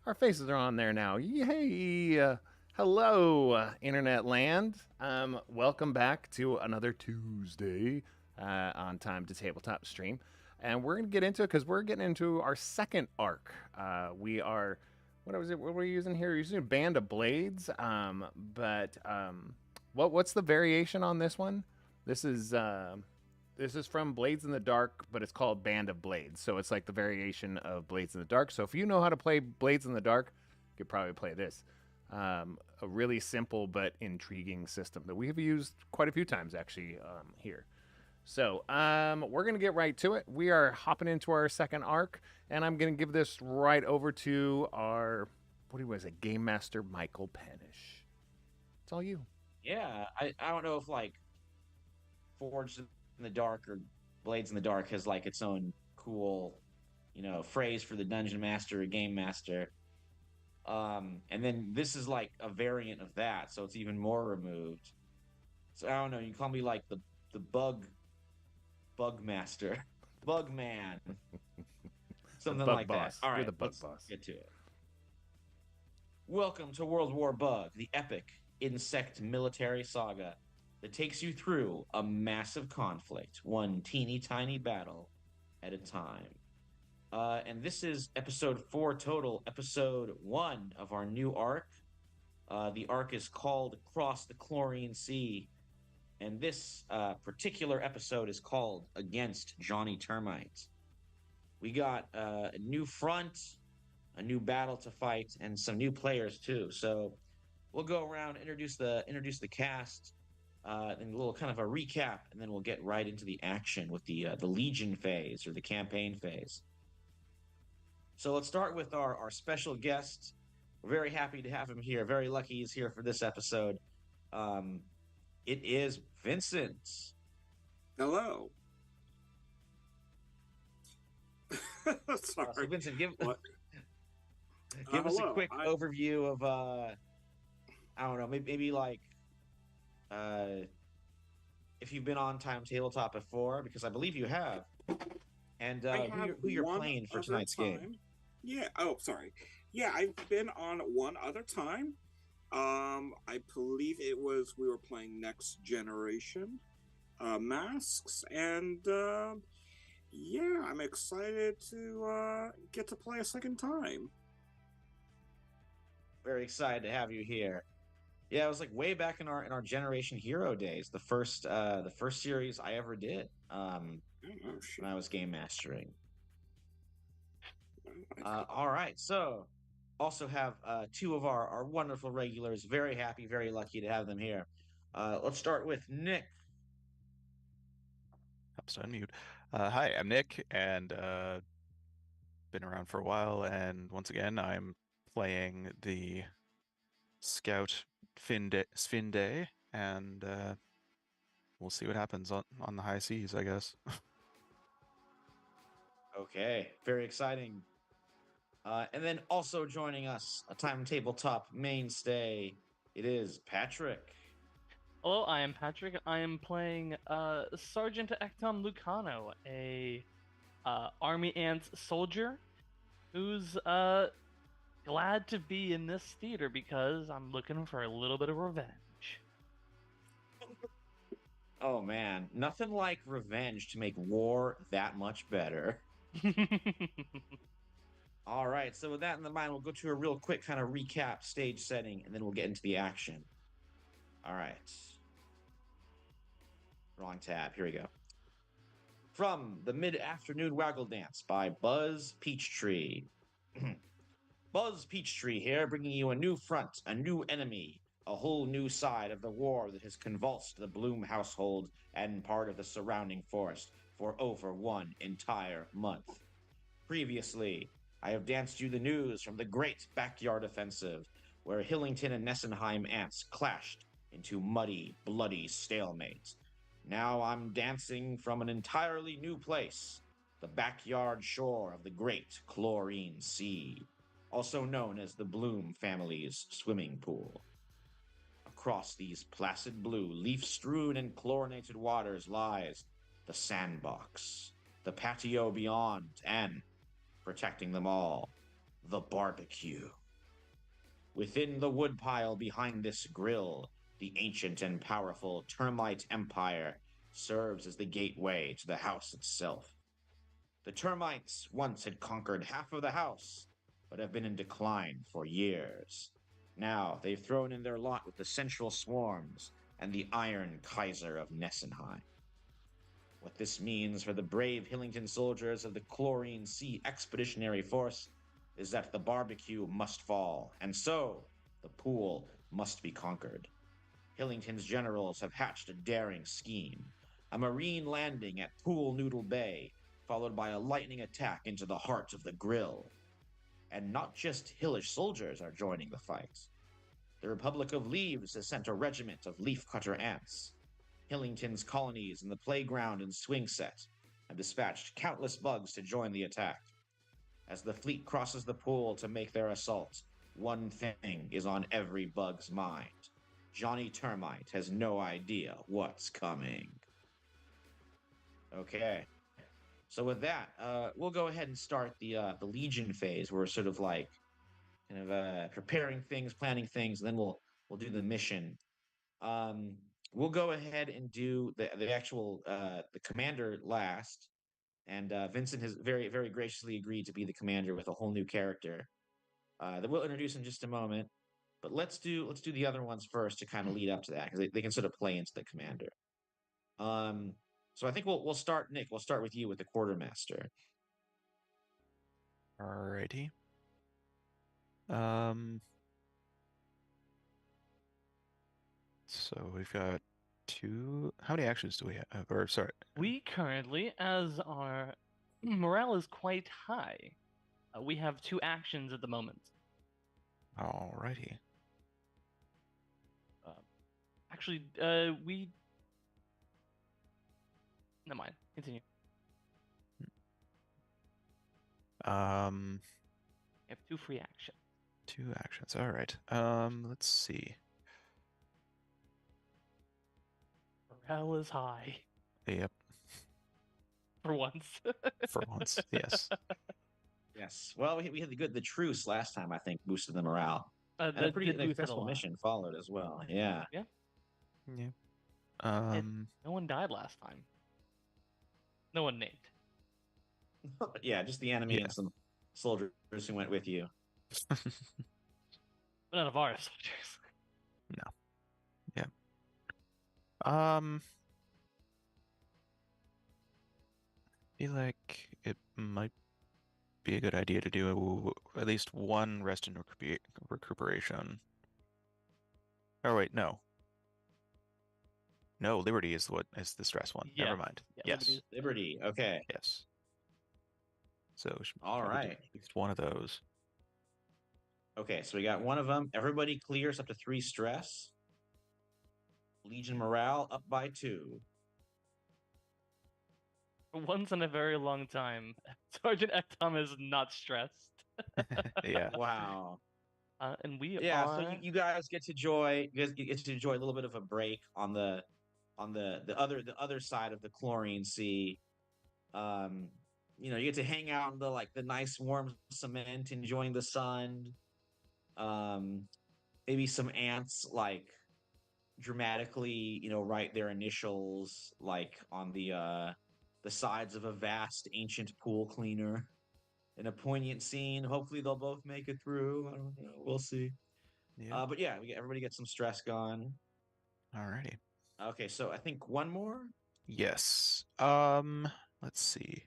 Our faces are on there now. Yay! Hello, internet land. Welcome back to another Tuesday on Time to Tabletop stream, and we're gonna get into it because we're getting into our second arc. We are, what was it? What were we using here? We're using a Band of Blades. What's the variation on this one? This is this is from Blades in the Dark, but it's called Band of Blades. So it's like the variation of Blades in the Dark. So if you know how to play Blades in the Dark, you could probably play this. A really simple but intriguing system that we have used quite a few times actually here. So we're going to get right to it. We are hopping into our second arc, and I'm going to give this right over to our, what was it, Game Master Michael Penish. It's all you. Yeah, I don't know if like Forged in the Dark or Blades in the Dark has like its own cool, phrase for the dungeon master or game master. And then this is like a variant of that, so it's even more removed. So I don't know, you call me like the bug master, bug man, The something bug like that. boss. All You're right, the bug let's boss. get to it. Welcome to World War Bug, the epic insect military saga that takes you through a massive conflict, one teeny tiny battle at a time. And this is episode 4 total, episode 1 of our new arc. The arc is called Across the Chlorine Sea, and this particular episode is called Against Johnny Termite. We got a new front, a new battle to fight, and some new players too. So we'll go around, introduce the cast, and a little kind of a recap, and then we'll get right into the action with the Legion phase or the campaign phase. So let's start with our special guest. We're very happy to have him here. Very lucky he's here for this episode. Um, it is Vincent. Hello. So Sorry. Vincent, give What? give us a Hello. quick overview of I don't know, maybe like uh, if you've been on Time Tabletop before, because I believe you have, and I who have who you're one playing for other tonight's game. time. Yeah. Oh, sorry. Yeah, I've been on one other time. I believe it was we were playing Next Generation Masks, and yeah, I'm excited to get to play a second time. Very excited to have you here. Yeah, it was like way back in our Generation Hero days, the first series I ever did. Oh shit. When I was game mastering. All right, so also have two of our wonderful regulars. Very happy, very lucky to have them here. Let's start with Nick. I'm still unmute. Hi, I'm Nick, and been around for a while. And once again, I'm playing the Scout Sfinde, and we'll see what happens on the high seas, I guess. Okay, very exciting. And then also joining us, a Time Tabletop mainstay. It is Patrick. Hello, I am Patrick. I am playing Sergeant Ektom Lucano, a Army Ants soldier who's glad to be in this theater because I'm looking for a little bit of revenge. Oh man, nothing like revenge to make war that much better. All right, so with that in mind, we'll go to a real quick kind of recap stage setting, and then we'll get into the action. All right. Wrong tab. Here we go. From the Mid-Afternoon Waggle Dance by Buzz Peachtree. Buzz Peachtree here, bringing you a new front, a new enemy, a whole new side of the war that has convulsed the Bloom household and part of the surrounding forest for over one entire month. Previously, I have danced you the news from the Great Backyard Offensive, where Hillington and Nessenheim ants clashed into muddy, bloody stalemate. Now I'm dancing from an entirely new place, the backyard shore of the Great Chlorine Sea, also known as the Bloom family's swimming pool. Across these placid blue, leaf-strewn and chlorinated waters lies the sandbox, the patio beyond, and, protecting them all, the barbecue. Within the woodpile behind this grill, the ancient and powerful Termite Empire serves as the gateway to the house itself. The termites once had conquered half of the house, but have been in decline for years. Now they've thrown in their lot with the central swarms and the Iron Kaiser of Nessenheim. What this means for the brave Hillington soldiers of the Chlorine Sea Expeditionary Force is that the barbecue must fall, and so the pool must be conquered. Hillington's generals have hatched a daring scheme, a marine landing at Pool Noodle Bay, followed by a lightning attack into the heart of the grill. And not just Hillish soldiers are joining the fight. The Republic of Leaves has sent a regiment of leafcutter ants. Hillington's colonies in the playground and swing set have dispatched countless bugs to join the attack. As the fleet crosses the pool to make their assault, one thing is on every bug's mind. Johnny Termite has no idea what's coming. Okay. So with that, we'll go ahead and start the Legion phase. Where we're sort of like kind of preparing things, planning things, and then we'll do the mission. We'll go ahead and do the actual the commander last, and Vincent has very very graciously agreed to be the commander with a whole new character that we'll introduce in just a moment. But let's do the other ones first to kind of lead up to that, because they can sort of play into the commander. So I think we'll start, Nick. We'll start with you with the quartermaster. Alrighty. So we've got two. How many actions do we have? Or sorry, We currently, as our morale is quite high, we have 2 actions at the moment. alrighty. Actually, we. Never mind. Continue. We have 2 free actions. 2 actions. All right. Let's see. Morale is high. Yep. For once. For once, yes. Yes. Well, we had the truce last time. I think boosted the morale, and a That pretty did boost it a successful lot. mission followed as well. Yeah. Yeah. Yeah. No one died last time. No one named. But yeah, just the enemy Yeah. and some soldiers who went with you. But none of our soldiers. No. Yeah. I feel like it might be a good idea to do at least one rest and recuperation. Oh wait, no. No, Liberty is what is the stress one. Yeah. Never mind. Yeah, Yes. Liberty. Okay. Yes. So we should All probably do right. at least one of those. Okay, so we got one of them. Everybody clears up to 3 stress. Legion morale up by 2. For once in a very long time, Sergeant Ektom is not stressed. Yeah. Wow. And we Yeah, are. so you guys get to get to enjoy a little bit of a break on the other side of the Chlorine Sea. You know, you get to hang out in the nice warm cement, enjoying the sun. Maybe some ants dramatically, write their initials on the sides of a vast ancient pool cleaner in a poignant scene. Hopefully they'll both make it through. I don't know. We'll see. Yeah. But yeah, everybody gets some stress gone. Alrighty. Okay, so I think one more. Yes. Let's see.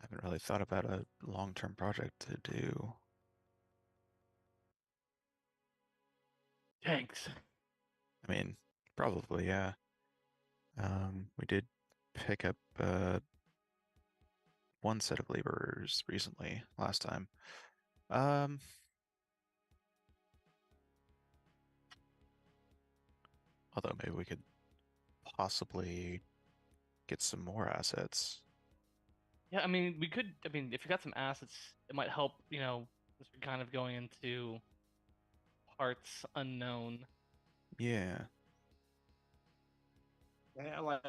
I haven't really thought about a long-term project to do. Tanks. I mean, probably, yeah. We did pick up one set of laborers recently, last time. Although maybe we could possibly get some more assets. Yeah, I mean, we could. I mean, if you got some assets, it might help. Since we're kind of going into parts unknown. Yeah. Yeah, I like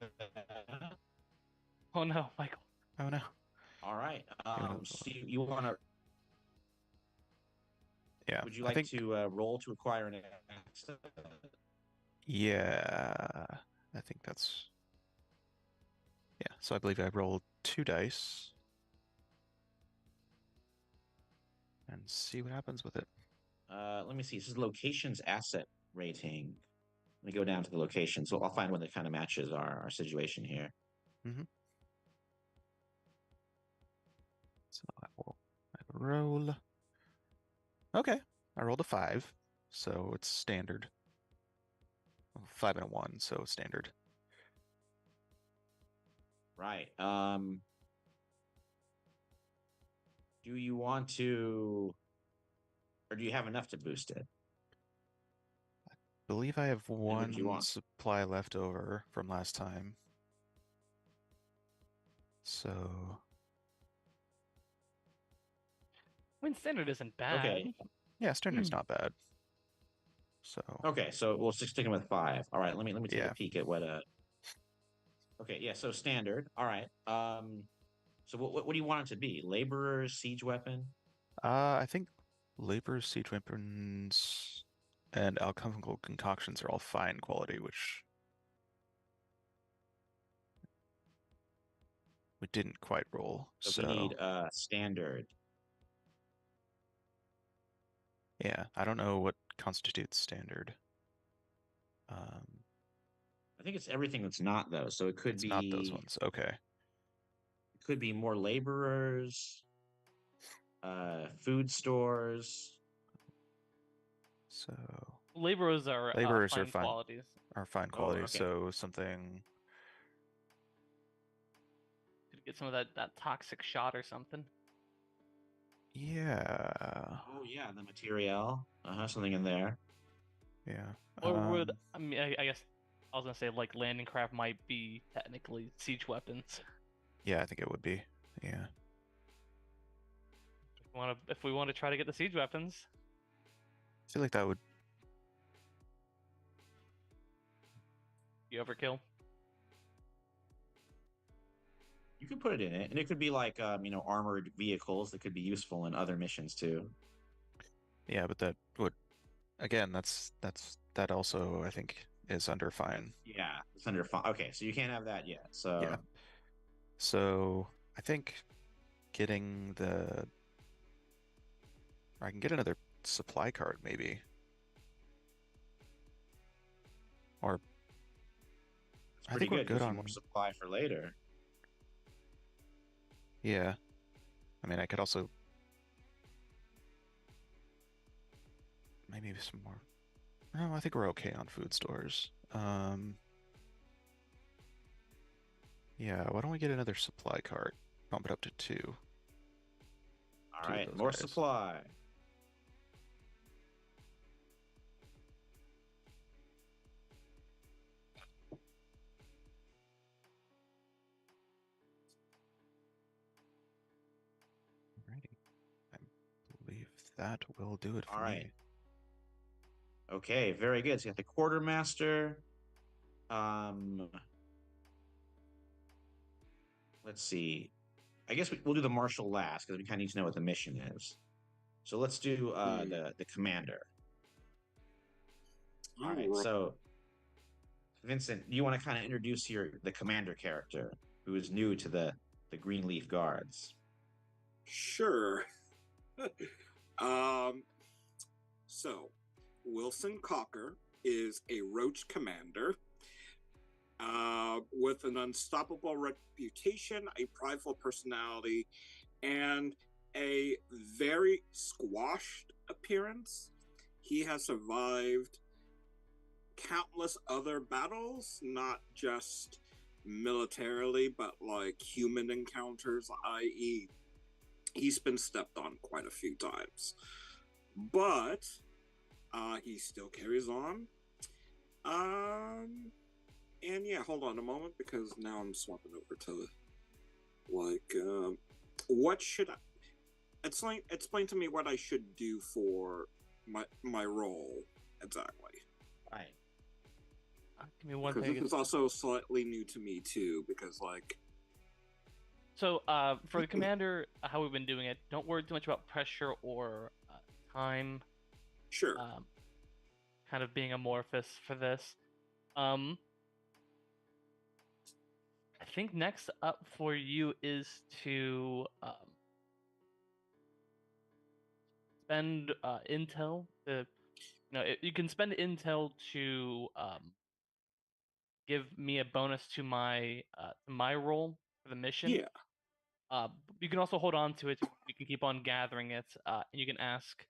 that. Oh no, Michael. Oh no. All right. Yeah, So you want to? Yeah, Would you I like think. to roll to acquire an asset? Yeah, I think that's. Yeah, so I believe I rolled 2 dice and see what happens with it. Let me see. This is locations asset rating. Let me go down to the location. So I'll find one that kind of matches our situation here. Mm-hmm. So I will roll. Okay, I rolled a 5, so it's standard. 5 and a 1, so standard. Right. Do you want to, or do you have enough to boost it? Believe I have And what do you one want? supply left over from last time. So I mean, standard isn't bad. Okay. yeah, standard's not bad. So Okay. So we'll stick with 5. All right. Let me take yeah, a peek at what Okay. Yeah. So standard. All right. So what do you want it to be? Laborer, siege weapon? I think labor, siege weapons, and alchemical concoctions are all fine quality, which we didn't quite roll. So we So need standard. yeah, I don't know what constitutes standard. Um, I think it's everything that's not though. So it it's not those ones. Okay. could be more laborers, food stores. So Laborers are laborers are fine fine, qualities. Oh, quality. okay. So something. Could get some of that toxic shot or something. Yeah. Oh yeah, the material. Something in there. Yeah. Or would I mean? I guess I was gonna say like landing craft might be technically siege weapons. Yeah, I think it would be. Yeah. If we want to try to get the siege weapons, I feel like that would. you overkill. You could put it in it, and it could be like armored vehicles that could be useful in other missions too. Yeah, but that would. Again, that also I think is under fine. Yeah, it's under fine. Okay, so you can't have that yet. So Yeah. So I think getting the. Or I can get another supply card maybe. Or it's I pretty think we're good. good Gives you on. more supply for later. Yeah. I mean, I could also maybe some more. No, I think we're okay on food stores. Yeah, why don't we get another supply cart? Bump it up to 2. All Two of right, those more guys. supply. Alrighty. I believe that will do it for All right. me. Okay, very good. So you got the quartermaster. Let's see. I guess we'll do the marshal last because we kind of need to know what the mission is. So let's do the commander. All right. So Vincent, you want to kind of introduce the commander character who is new to the Greenleaf Guards? Sure. So Wilson Cocker is a roach commander with an unstoppable reputation, a prideful personality, and a very squashed appearance. He has survived countless other battles, not just militarily, but like human encounters, i.e., he's been stepped on quite a few times. But he still carries on. And yeah, hold on a moment because now I'm swapping over to what should I explain to me what I should do for my role exactly. Right. Give me one Because thing. this is also slightly new to me too, because like So, for the commander, how we've been doing it, don't worry too much about pressure or time. Sure. Kind of being amorphous for this. Um, I think next up for you is to spend intel. You can spend intel to give me a bonus to my role for the mission. Yeah. You can also hold on to it. You can keep on gathering it, and you can ask.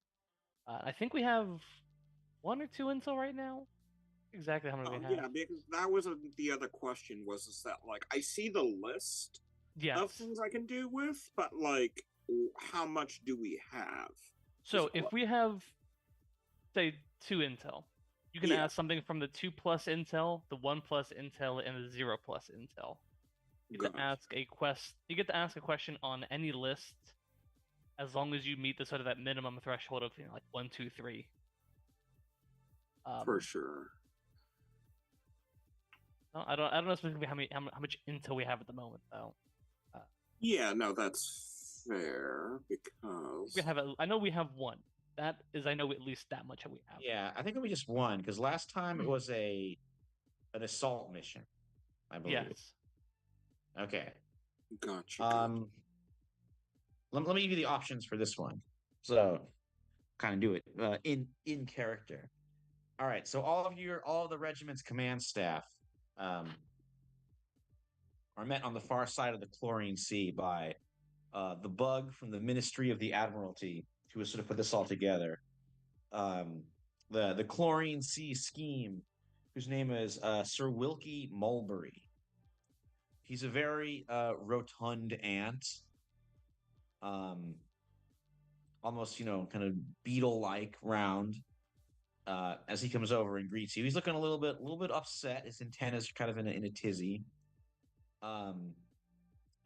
I think we have one or two intel right now. Exactly how many we have. Yeah, because that was the other question was is that like I see the list Yes. of things I can do with, but like how much do we have? So if we have, say, 2 intel, you can Yeah. ask something from the 2+ intel, the 1+ intel, and the 0+ intel. You get to ask a question on any list, as long as you meet the sort of that minimum threshold of like 1, 2, 3. For sure. I don't know specifically how much intel we have at the moment though. Yeah, no, that's fair because I know we have one. That is, I know at least that much we have. Yeah, I think we just won because last time it was an assault mission, I believe. Yes. Okay. Gotcha. Let me give you the options for this one. So, kind of do it in character. All right. So all of the regiment's command staff are met on the far side of the Chlorine Sea by the bug from the Ministry of the Admiralty, who has sort of put this all together. The Chlorine Sea scheme, whose name is Sir Wilkie Mulberry. He's a very rotund ant, almost kind of beetle-like round. As he comes over and greets you, he's looking a little bit upset. His antennas are kind of in a tizzy. And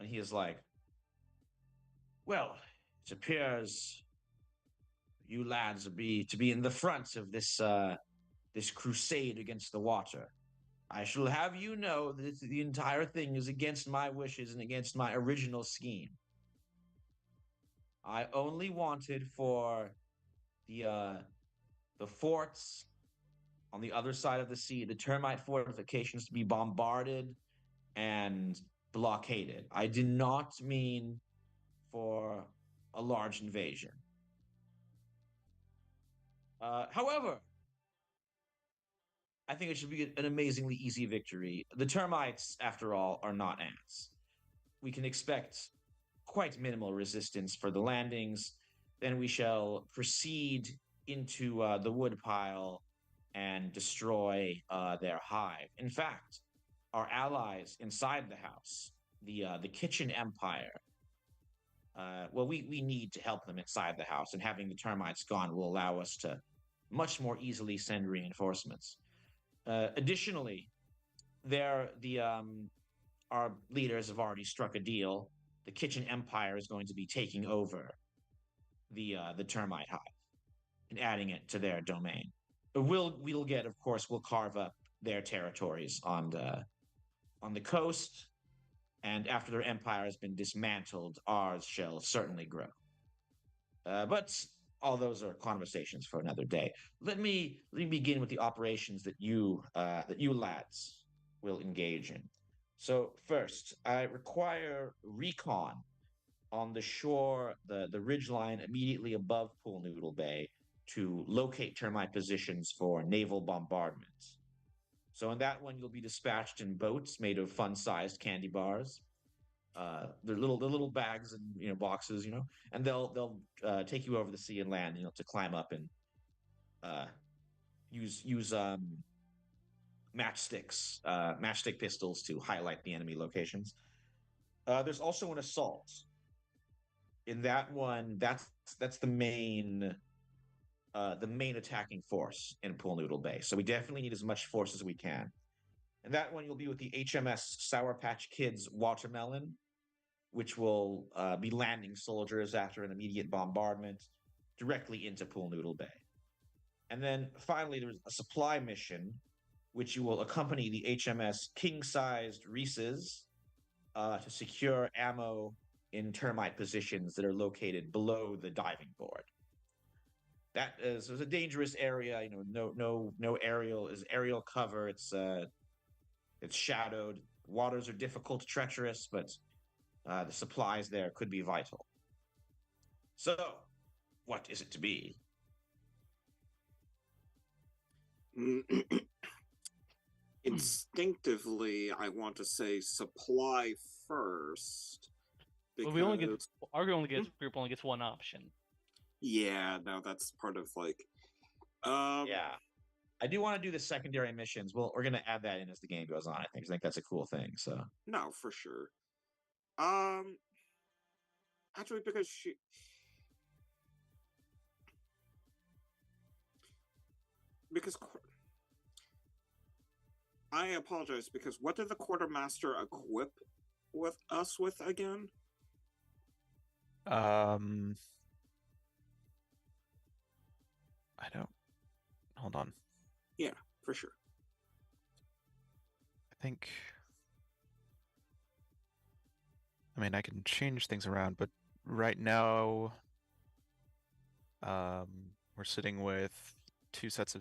he is like, "Well, it appears you lads to be in the front of this crusade against the water. I shall have you know that the entire thing is against my wishes and against my original scheme. I only wanted for the forts on the other side of the sea, the termite fortifications, to be bombarded and blockaded. I did not mean for a large invasion. However, I think it should be an amazingly easy victory. The termites, after all, are not ants. We can expect quite minimal resistance for the landings. Then we shall proceed into the woodpile and destroy their hive. In fact, our allies inside the house, the kitchen empire, we need to help them inside the house, and having the termites gone will allow us to much more easily send reinforcements. Additionally, our leaders have already struck a deal. The kitchen empire is going to be taking over the termite hive and adding it to their domain. But we'll carve up their territories on the coast, and after their empire has been dismantled, ours shall certainly grow. But all those are conversations for another day. Let me begin with the operations that you lads will engage in. So first, I require recon on the shore, the ridgeline immediately above Pool Noodle Bay, to locate termite positions for naval bombardment. So in that one, you'll be dispatched in boats made of fun-sized candy bars. They're little bags and boxes, and they'll take you over the sea and land, to climb up and use matchstick pistols to highlight the enemy locations. There's also an assault. In that one, that's the main attacking force in Pool Noodle Bay. So we definitely need as much force as we can. And that one, you'll be with the HMS Sour Patch Kids Watermelon, which will be landing soldiers after an immediate bombardment directly into Pool Noodle Bay. And then finally, there's a supply mission, which you will accompany the HMS King-Sized Reese's to secure ammo in termite positions that are located below the diving board. That is a dangerous area. You know, no aerial cover. It's shadowed. Waters are difficult, treacherous, but the supplies there could be vital. So, what is it to be? Instinctively, I want to say supply first. But we only get our group only gets one option. Yeah, no, that's part of like. Yeah, I do want to do the secondary missions. Well, we're gonna add that in as the game goes on. I think that's a cool thing. So no, for sure. Actually, because I apologize, because what did the quartermaster equip with us with again? I don't. Hold on. Yeah, for sure. I think. I mean, I can change things around, but right now, we're sitting with 2 sets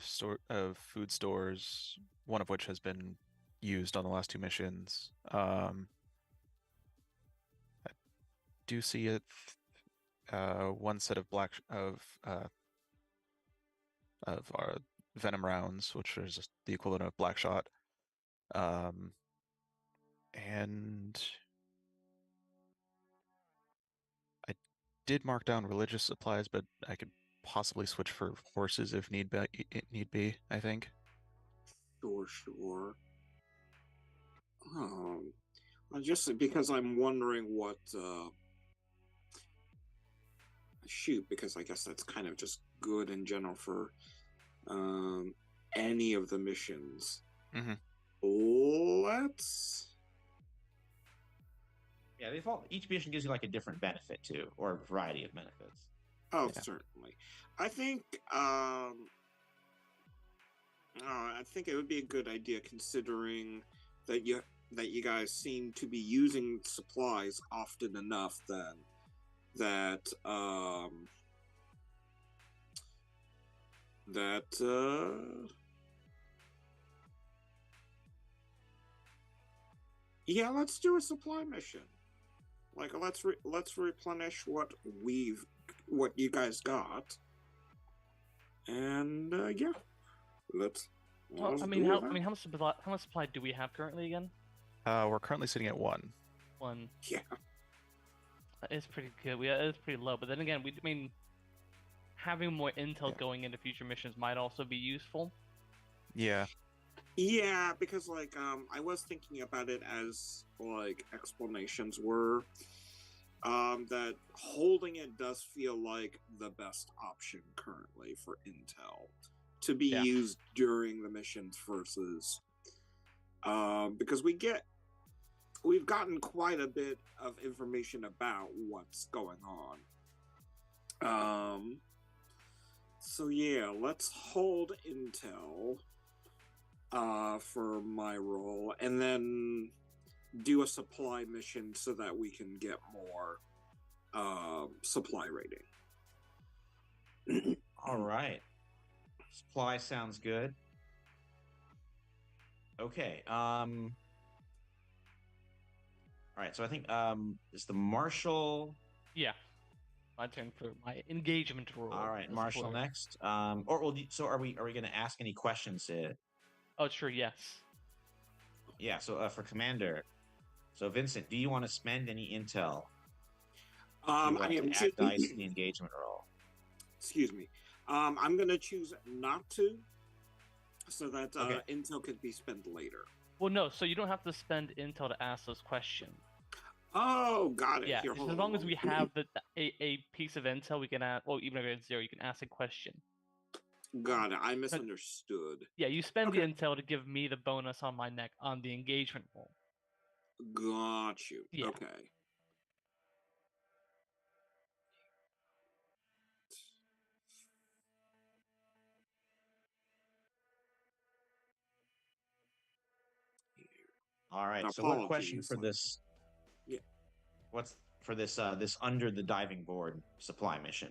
of food stores, one of which has been used on the last 2 missions. I do see it. 1 set of our venom rounds, which is the equivalent of black shot. And I did mark down religious supplies, but I could possibly switch for horses if need be, I think. Sure. Just because I'm wondering what. Shoot, because I guess that's kind of just good in general for any of the missions. Let's. yeah, each mission gives you like a different benefit too, or a variety of benefits. Oh, Yeah. certainly. I think it would be a good idea, considering that you guys seem to be using supplies often enough that yeah, let's do a supply mission. Like, let's replenish what you guys got, and yeah, let's. Well, let's I mean, do how that. much supply do we have currently again? We're currently sitting at 1. 1. Yeah. That is pretty good. It's pretty low, but then again, I mean, having more intel going into future missions might also be useful. Yeah. Yeah, because like I was thinking about it as like explanations were that holding it does feel like the best option currently for intel to be used during the missions versus because we've gotten quite a bit of information about what's going on. So yeah, let's hold intel for my role, and then do a supply mission so that we can get more supply rating. All right. Supply sounds good. Okay. All right. So I think it's the Marshal. Yeah. My turn for my engagement role. All right, Marshal next. So are we going to ask any questions? Oh, sure. Yes. Yeah. So for Commander, so Vincent, do you want to spend any intel? I am add dice to the engagement roll. Excuse me. I'm going to choose not to, so that intel could be spent later. Well, no. So you don't have to spend intel to ask those questions. Oh, got it. Yeah. Here, As long as we have a piece of intel, we can ask. Well, even if it's 0, you can ask a question. Got it. I misunderstood. Yeah, you spend the intel to give me the bonus on my neck on the engagement roll. Got you. Yeah. Okay. All right. So what question for this? What's for this under the diving board supply mission?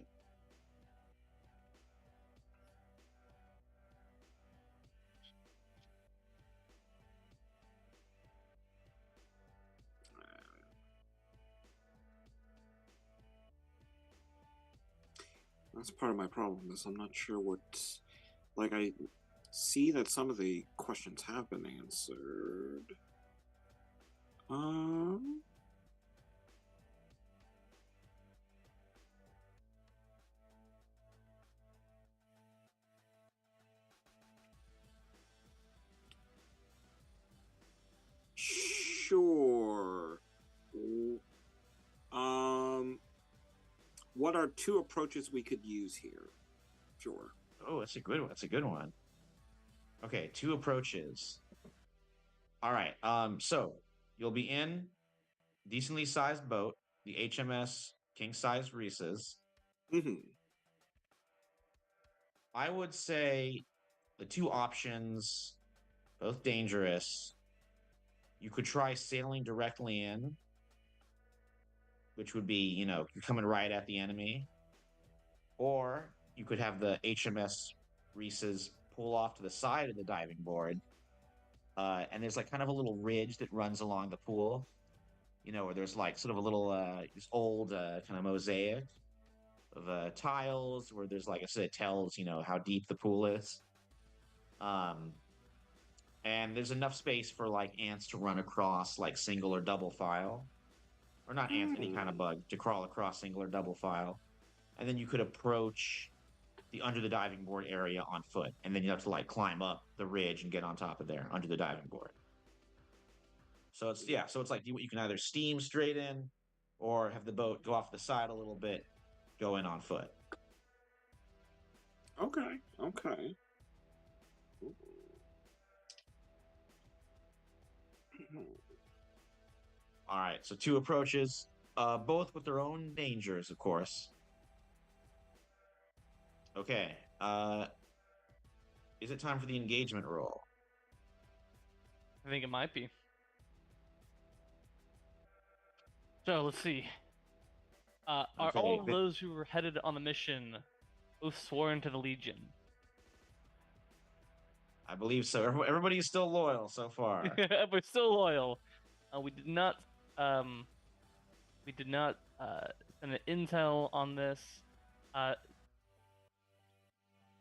That's part of my problem is I'm not sure what. Like I see that some of the questions have been answered. Um. Sure. Um. What are two approaches we could use here? Sure. Oh, that's a good one. That's a good one. Okay, two approaches. All right. So you'll be in decently sized boat, the HMS King Size Reese's. Mm-hmm. I would say the two options, both dangerous. You could try sailing directly in, which would be, you're coming right at the enemy. Or you could have the HMS Reese's pull off to the side of the diving board. And there's like kind of a little ridge that runs along the pool, where there's like sort of a little this old kind of mosaic of tiles where there's like I said, it tells how deep the pool is. Um, and there's enough space for like ants to run across like single or double file, or not ants, any kind of bug to crawl across single or double file. And then you could approach the under the diving board area on foot, and then you have to like climb up the ridge and get on top of there under the diving board. So it's like you can either steam straight in, or have the boat go off the side a little bit, go in on foot. Okay. Okay. All right, so two approaches, both with their own dangers, of course. Okay, is it time for the engagement roll? I think it might be. So let's see. Are Okay, all of those who were headed on the mission both sworn to the Legion? I believe so. Everybody's still loyal so far. We're still loyal. We did not. We did not send an intel on this.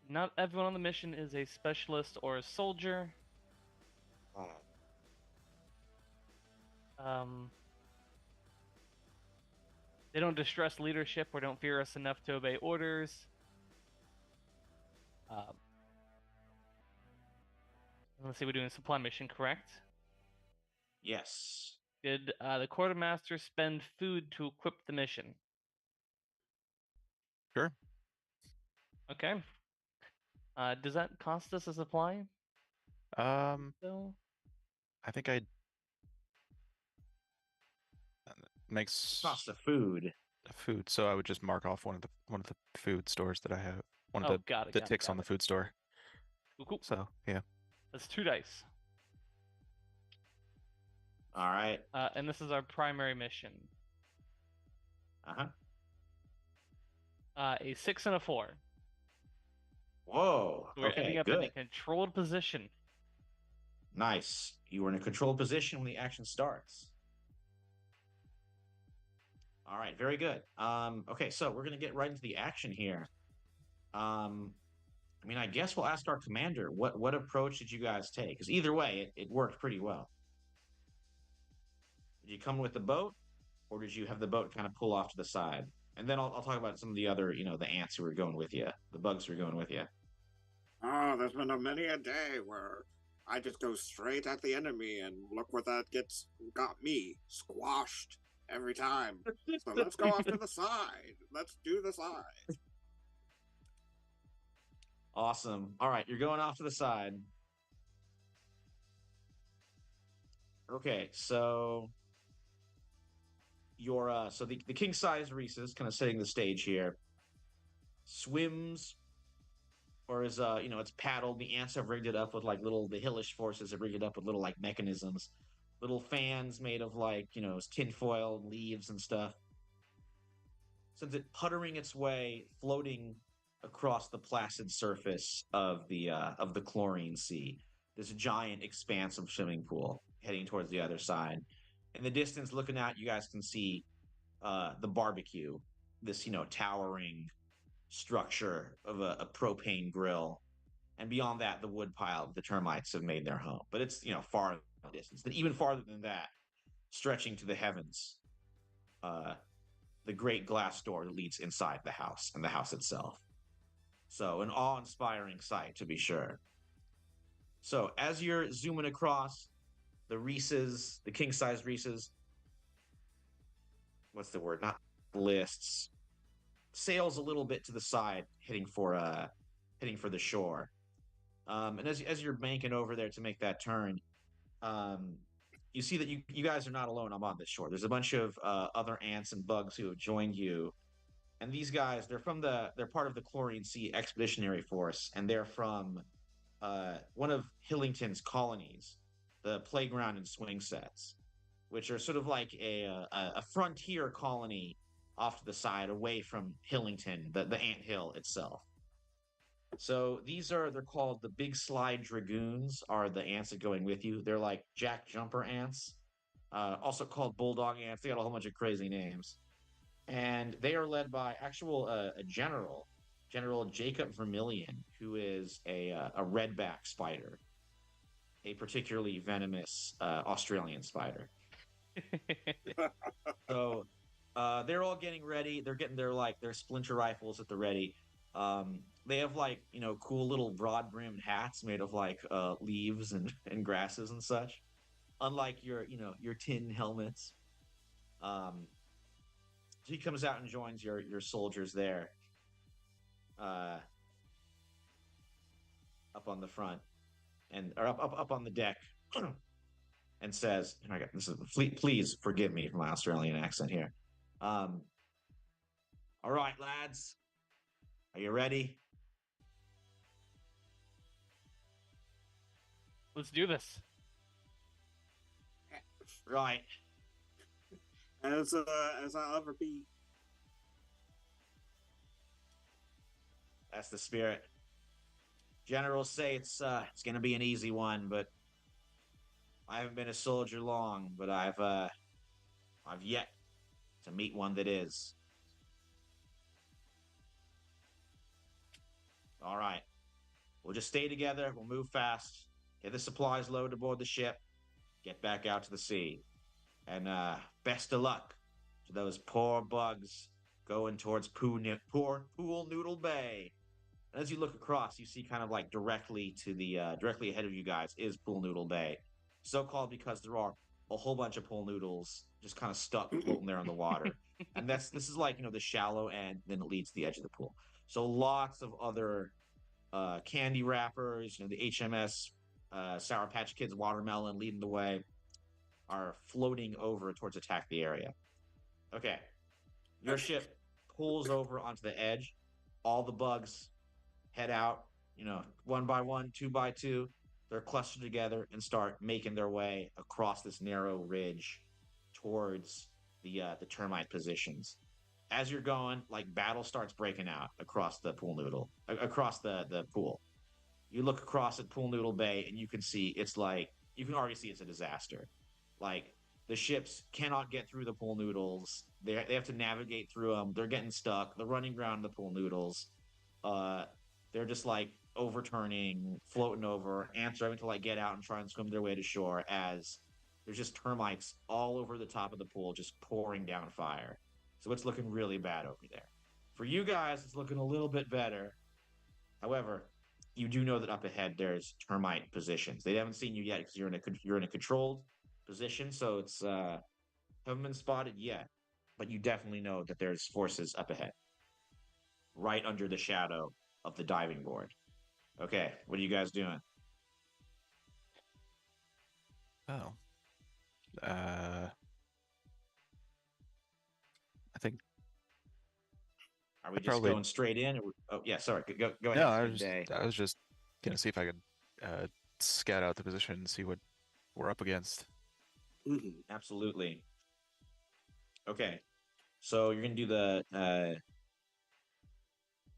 Not everyone on the mission is a specialist or a soldier. They don't distrust leadership or don't fear us enough to obey orders. Let's see, we're doing a supply mission, correct? Yes. Did the quartermaster spend food to equip the mission? Sure. Okay. Does that cost us a supply? So? I think I makes Cost of food. food, so I would just mark off one of the food stores that I have. One of got it. the ticks on the food store. Cool. So yeah. That's 2 dice. All right. And this is our primary mission. Uh-huh. A 6 and a 4. Whoa. So we're Okay, ending up good. in a controlled position. Nice. You were in a controlled position when the action starts. All right, very good. Okay, so we're gonna get right into the action here. I guess we'll ask our commander what approach did you guys take? Because either way, it worked pretty well. Did you come with the boat, or did you have the boat kind of pull off to the side? And then I'll talk about some of the other, the ants who were going with you, the bugs who were going with you. Oh, there's been many a day where I just go straight at the enemy, and look where that got me squashed every time. So let's go off to the side. Let's do the side. Awesome. All right, you're going off to the side. Okay, so the king size Reese's kind of setting the stage here. Swims, or is it's paddled. The ants have rigged it up with like the Hillish forces have rigged it up with little like mechanisms little fans made of like, tinfoil, leaves, and stuff. Sends it puttering its way, floating across the placid surface of the chlorine sea. This giant expanse of swimming pool heading towards the other side. In the distance, looking out, you guys can see the barbecue, this towering structure of a propane grill, and beyond that, the wood pile the termites have made their home. But it's far in the distance. Then even farther than that, stretching to the heavens, uh, the great glass door that leads inside the house and the house itself. So an awe-inspiring sight, to be sure. So as you're zooming across the Reese's, the king-size Reese's, what's the word? Not lists. Sails a little bit to the side, heading for the shore. And as you're banking over there to make that turn, you see that you guys are not alone. I'm on this shore. There's a bunch of other ants and bugs who have joined you, and these guys they're part of the Chlorine Sea Expeditionary Force, and they're from one of Hillington's colonies, the Playground and Swing Sets, which are sort of like a frontier colony off to the side, away from Hillington, the ant hill itself. So they're called the Big Slide Dragoons, are the ants that going with you. They're like Jack Jumper ants, also called Bulldog ants. They got a whole bunch of crazy names. And they are led by a General Jacob Vermilion, who is a redback spider, a particularly venomous Australian spider. So they're all getting ready. They're getting their splinter rifles at the ready. They have cool little broad brimmed hats made of leaves and grasses and such. Unlike your tin helmets. So he comes out and joins your soldiers there. Up on the front or up on the deck. And says, please forgive me for my Australian accent here. All right, lads. Are you ready? Let's do this. Right. As I'll ever be. That's the spirit. Generals say it's gonna be an easy one, but I haven't been a soldier long, but I've yet to meet one that is. All right. We'll just stay together. We'll move fast. Get the supplies loaded aboard the ship. Get back out to the sea. And best of luck to those poor bugs going towards Pool Noodle Bay. And as you look across, you see kind of like directly ahead of you guys is Pool Noodle Bay. So called because there are a whole bunch of pool noodles just kind of stuck floating there in the water. And this is the shallow end, then it leads to the edge of the pool. So lots of other candy wrappers, the HMS Sour Patch Kids watermelon leading the way, are floating over towards attack the area. Okay. Your ship pulls over onto the edge. All the bugs head out, one by one, two by two. They're clustered together and start making their way across this narrow ridge towards the termite positions. As you're going, battle starts breaking out across the pool. You look across at Pool Noodle Bay and you can already see it's a disaster. The ships cannot get through the pool noodles. They have to navigate through them. They're getting stuck. They're running around the pool noodles. They're just overturning, floating over. Ants are having to get out and try and swim their way to shore as there's just termites all over the top of the pool, just pouring down fire. So it's looking really bad over there. For you guys, it's looking a little bit better. However, you do know that up ahead there's termite positions. They haven't seen you yet because you're in a controlled position, so it's haven't been spotted yet. But you definitely know that there's forces up ahead, right under the shadow of the diving board. Okay, what are you guys doing? Oh. I think. Are we just probably going straight in? Oh, yeah, sorry. Go ahead. No, I was just gonna see if I could scout out the position and see what we're up against. Mhm. Absolutely. Okay. So you're gonna do the I'm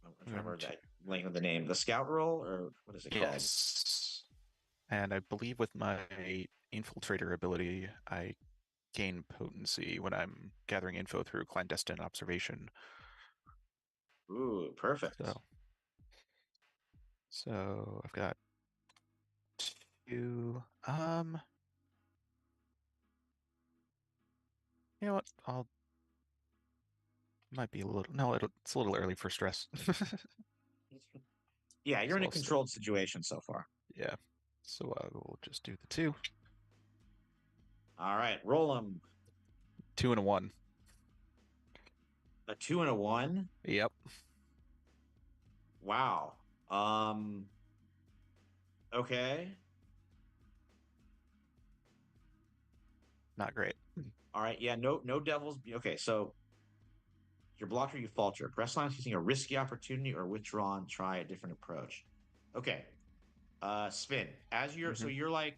trying to remember that length of the name. The scout roll, or what is it called? Yes. And I believe with my infiltrator ability, I gain potency when I'm gathering info through clandestine observation. Ooh, perfect. So I've got 2. You know what? I'll might be a little no, it's a little early for stress. Yeah, you're So in a I'll stick. controlled situation so far. Yeah. So I will just do the 2. All right, roll them. 2 and a 1. A 2 and a 1. Yep. Wow. Okay. Not great. All right. Yeah. No devils. Okay. So your blocker, you falter. Press lines using a risky opportunity or withdraw and try a different approach. Okay. Spin. As you're so Mhm. you're like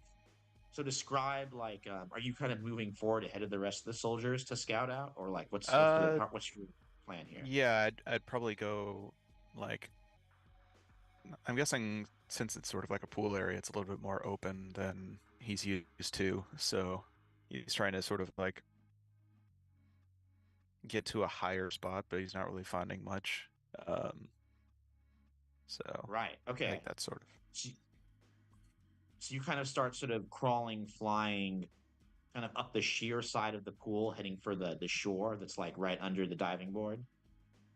so describe like are you kind of moving forward ahead of the rest of the soldiers to scout out, or like what's your plan here? Yeah, I'd probably go like I'm guessing since it's sort of like a pool area, it's a little bit more open than he's used to. So he's trying to sort of like get to a higher spot, but he's not really finding much. Um, so Right. I think Okay. that's sort of So, so you kind of start sort of crawling, flying, kind of up the sheer side of the pool, heading for the shore that's like right under the diving board.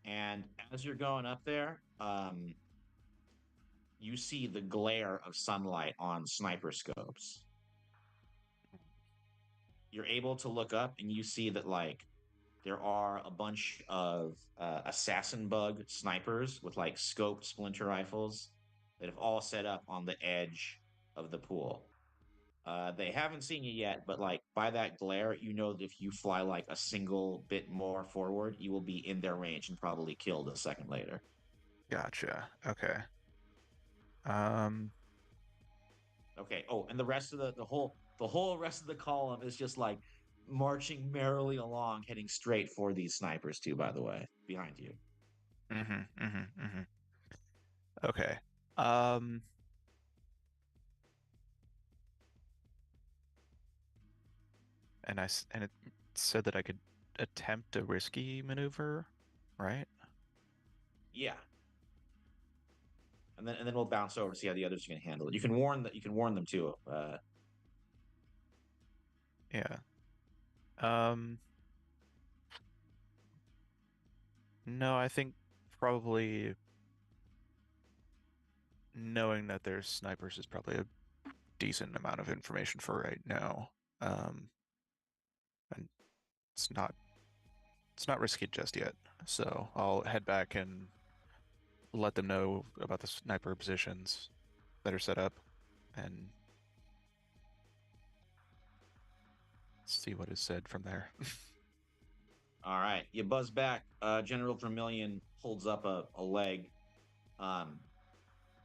And as you're going up there, you see the glare of sunlight on sniper scopes. You're able to look up and you see that like there are a bunch of assassin bug snipers with like scoped splinter rifles that have all set up on the edge of the pool. They haven't seen you yet, but like by that glare, you know that if you fly like a single bit more forward, you will be in their range and probably killed a second later. gotcha. Okay. Um, Okay. Oh, and the rest of the whole rest of the column is just like marching merrily along, heading straight for these snipers too. By the way, behind you. Okay. Um, and it said that I could attempt a risky maneuver, right? Yeah. And then we'll bounce over to see how the others can handle it. You can warn them too. Yeah. Um, no, I think probably knowing that there's snipers is probably a decent amount of information for right now. And it's not risky just yet. So I'll head back and let them know about the sniper positions that are set up and see what is said from there. All right, you buzz back. General Vermilion holds up a leg. Um,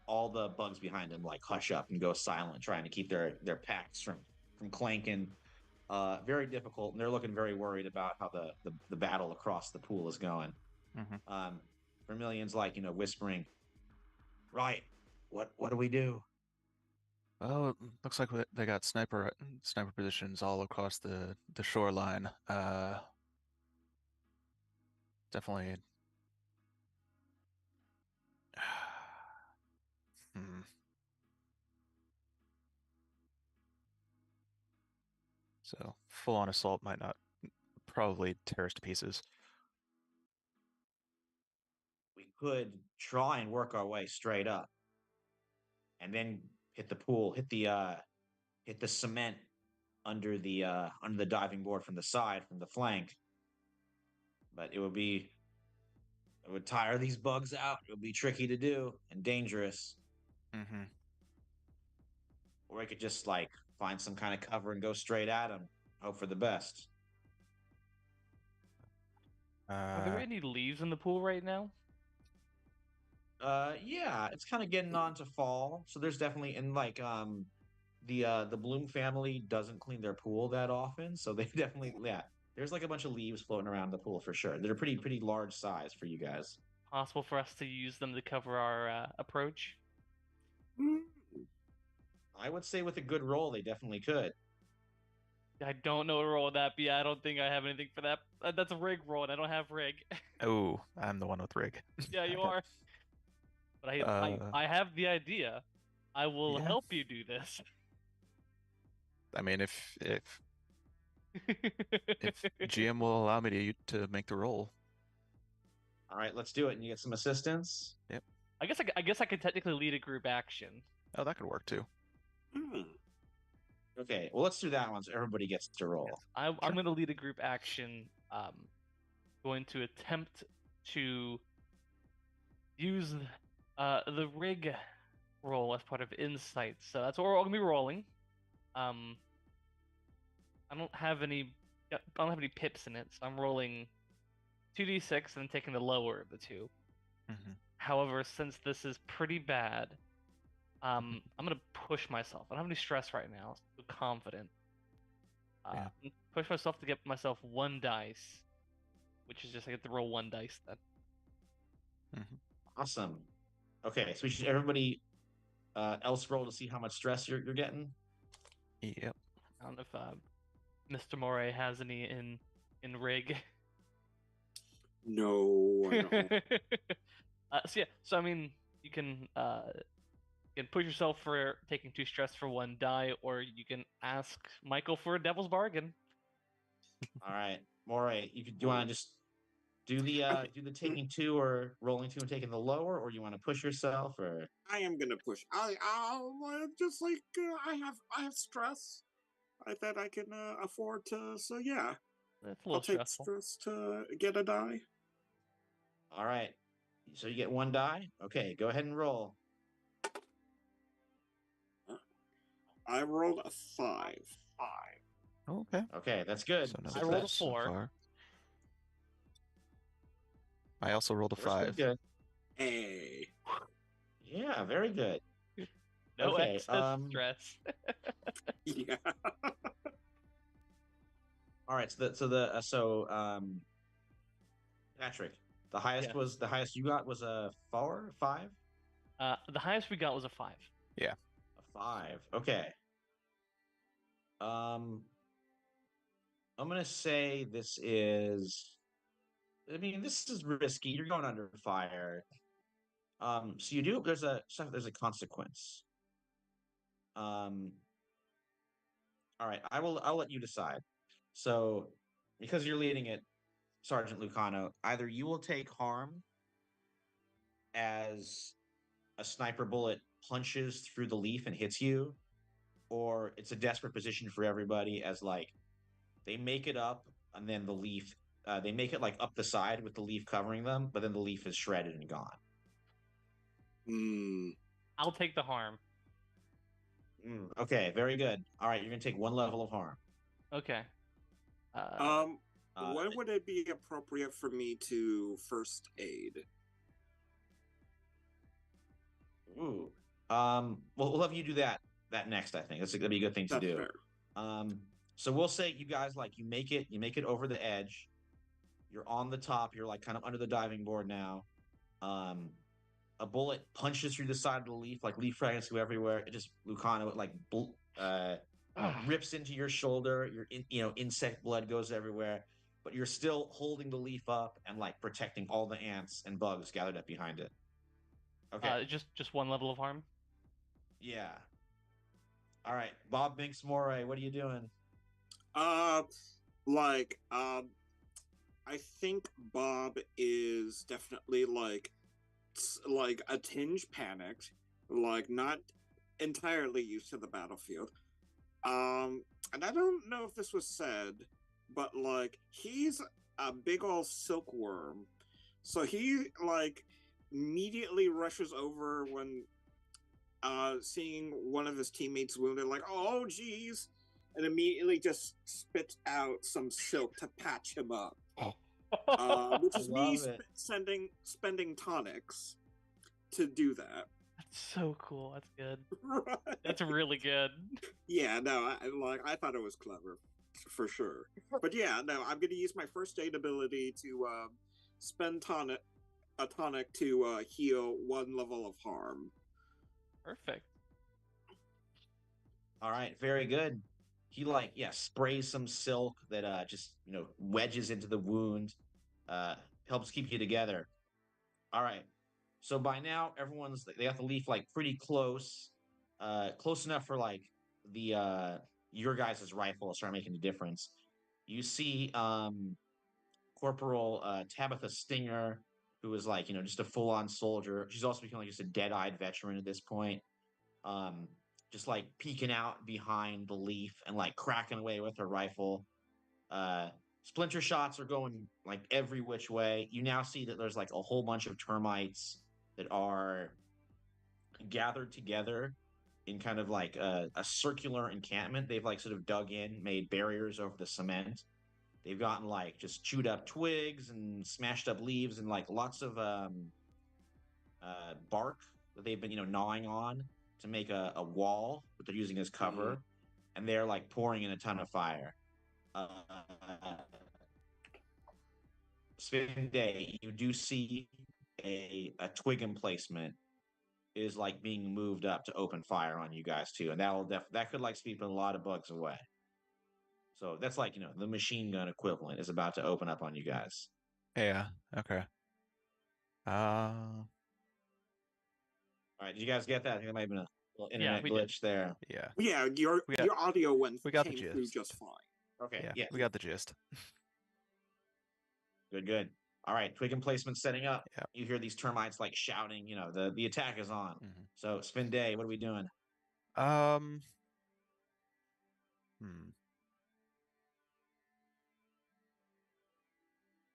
all the bugs behind him like hush up and go silent, trying to keep their packs from clanking. Very difficult, and they're looking very worried about how the battle across the pool is going. Mhm. Vermilion's like whispering, "Right, what do we do?" Oh, it looks like they got sniper positions all across the shoreline. Definitely. Hmm. So full-on assault might not probably tear us to pieces. We could try and work our way straight up, and then hit the pool, hit the cement under the diving board from the side, from the flank. But it would tire these bugs out. It would be tricky to do and dangerous. Mm-hmm. Or I could just like find some kind of cover and go straight at them. Hope for the best. Are there Uh, any leaves in the pool right now? Yeah, it's kind of getting on to fall, so there's definitely, and like the Bloom family doesn't clean their pool that often, so they definitely There's like a bunch of leaves floating around the pool for sure. They're pretty large size for you guys. Possible for us to use them to cover our approach. Hmm. I would say with a good roll, they definitely could. I don't know what roll would that be. I don't think I have anything for that. That's a rig roll, and I don't have rig. Oh, I'm the one with rig. Yeah, you are. But Uh, I have the idea. I will yeah. help you do this. I mean, if GM will allow me to make the roll. All right, let's do it. And you get some assistance. Yep. I guess I could technically lead a group action. Oh, that could work too. Hmm. Okay, well, let's do that one so everybody gets to roll. Yes, I'm going to lead a group action. Going to attempt to use the rig roll as part of insight. So that's what we're all going to be rolling. I don't have any pips in it, so I'm rolling 2d6 and taking the lower of the two. Mm-hmm. However, since this is pretty bad, I'm gonna push myself. I don't have any stress right now, so I'm confident. Push myself to get myself 1 dice, which is just I get to roll 1 dice then. Mm-hmm. Awesome. Okay, so we should everybody else roll to see how much stress you're getting. Yep. I don't know if Mr. Moray has any in rig. No, I don't. So I mean, you can push yourself for taking 2 stress for 1 die, or you can ask Michael for a devil's bargain. All right, Moray, do you want to just do the taking 2 or rolling 2 and taking the lower, or you want to push yourself, or I am gonna push. I'll just like I have stress that I can afford to. So yeah, That's a I'll little take stressful. stress to get a die. all right. So you get 1 die. Okay, go ahead and roll. I rolled a 5. Oh, okay. Okay, that's good. So no I rolled a success so 4. far. I also rolled a We're still 5. good. Hey. Yeah, very good. No Okay, excess stress. Yeah. All right, Patrick, the highest you got was a 4, 5? The highest we got was a 5. A 5. Okay. I'm gonna say this is. I mean, this is risky. You're going under fire. So you do. There's a consequence. All right. I'll let you decide. So, because you're leading it, Sergeant Lucano, either you will take harm as a sniper bullet punches through the leaf and hits you, or it's a desperate position for everybody as like they make it up and then the leaf they make it like up the side with the leaf covering them, but then the leaf is shredded and gone. I'll take the harm. Okay, very good. All right, you're gonna take 1 level of harm. Okay. When would it be appropriate for me to first aid? Ooh. Well, we'll have you do that next. I think that's gonna be a good thing to That's do. fair. So we'll say you guys you make it over the edge. You're on the top. You're like kind of under the diving board now. A bullet punches through the side of the leaf, like leaf fragments go everywhere. It just Lucano rips into your shoulder. Insect blood goes everywhere, but you're still holding the leaf up and like protecting all the ants and bugs gathered up behind it. Okay. Just 1 level of harm. Yeah. All right, Bob Binks Moray, what are you doing? I think Bob is definitely like a tinge panicked, like not entirely used to the battlefield. And I don't know if this was said, but like he's a big old silkworm, so he like immediately rushes over when seeing one of his teammates wounded, like, oh geez, and immediately just spits out some silk to patch him up. Which is me spending tonics to do that. That's so cool. That's good. Right. That's really good. Yeah, no, I thought it was clever, for sure. But yeah, no, I'm going to use my first aid ability to spend a tonic to heal 1 level of harm. Perfect. All right, very good. He like sprays some silk that just wedges into the wound, uh helps keep you together. All right. So by now they got the leaf like pretty close, close enough for like the your guys' rifle to start making a difference. You see Corporal Tabitha Stinger, who is like, just a full-on soldier. She's also become like just a dead-eyed veteran at this point. Um, just like peeking out behind the leaf and like cracking away with her rifle. Splinter shots are going like every which way. You now see that there's like a whole bunch of termites that are gathered together in kind of like a circular encampment. They've like sort of dug in, made barriers over the cement. They've gotten like just chewed up twigs and smashed up leaves and like lots of bark that they've been gnawing on to make a wall that they're using as cover, and they're like pouring in a ton of fire. Spin Day, you do see a twig emplacement is like being moved up to open fire on you guys too, and that could like sweep a lot of bugs away. So that's like the machine gun equivalent is about to open up on you guys. Yeah. Okay. All right, did you guys get that? I think there might have been a little internet we did. glitch there. Yeah. Yeah, your audio we got the came through gist. just fine. Okay, Yeah, we got the gist. Good. All right, twig emplacement setting up. Yeah. You hear these termites like shouting. The attack is on. Mhm. So Spin Day, what are we doing?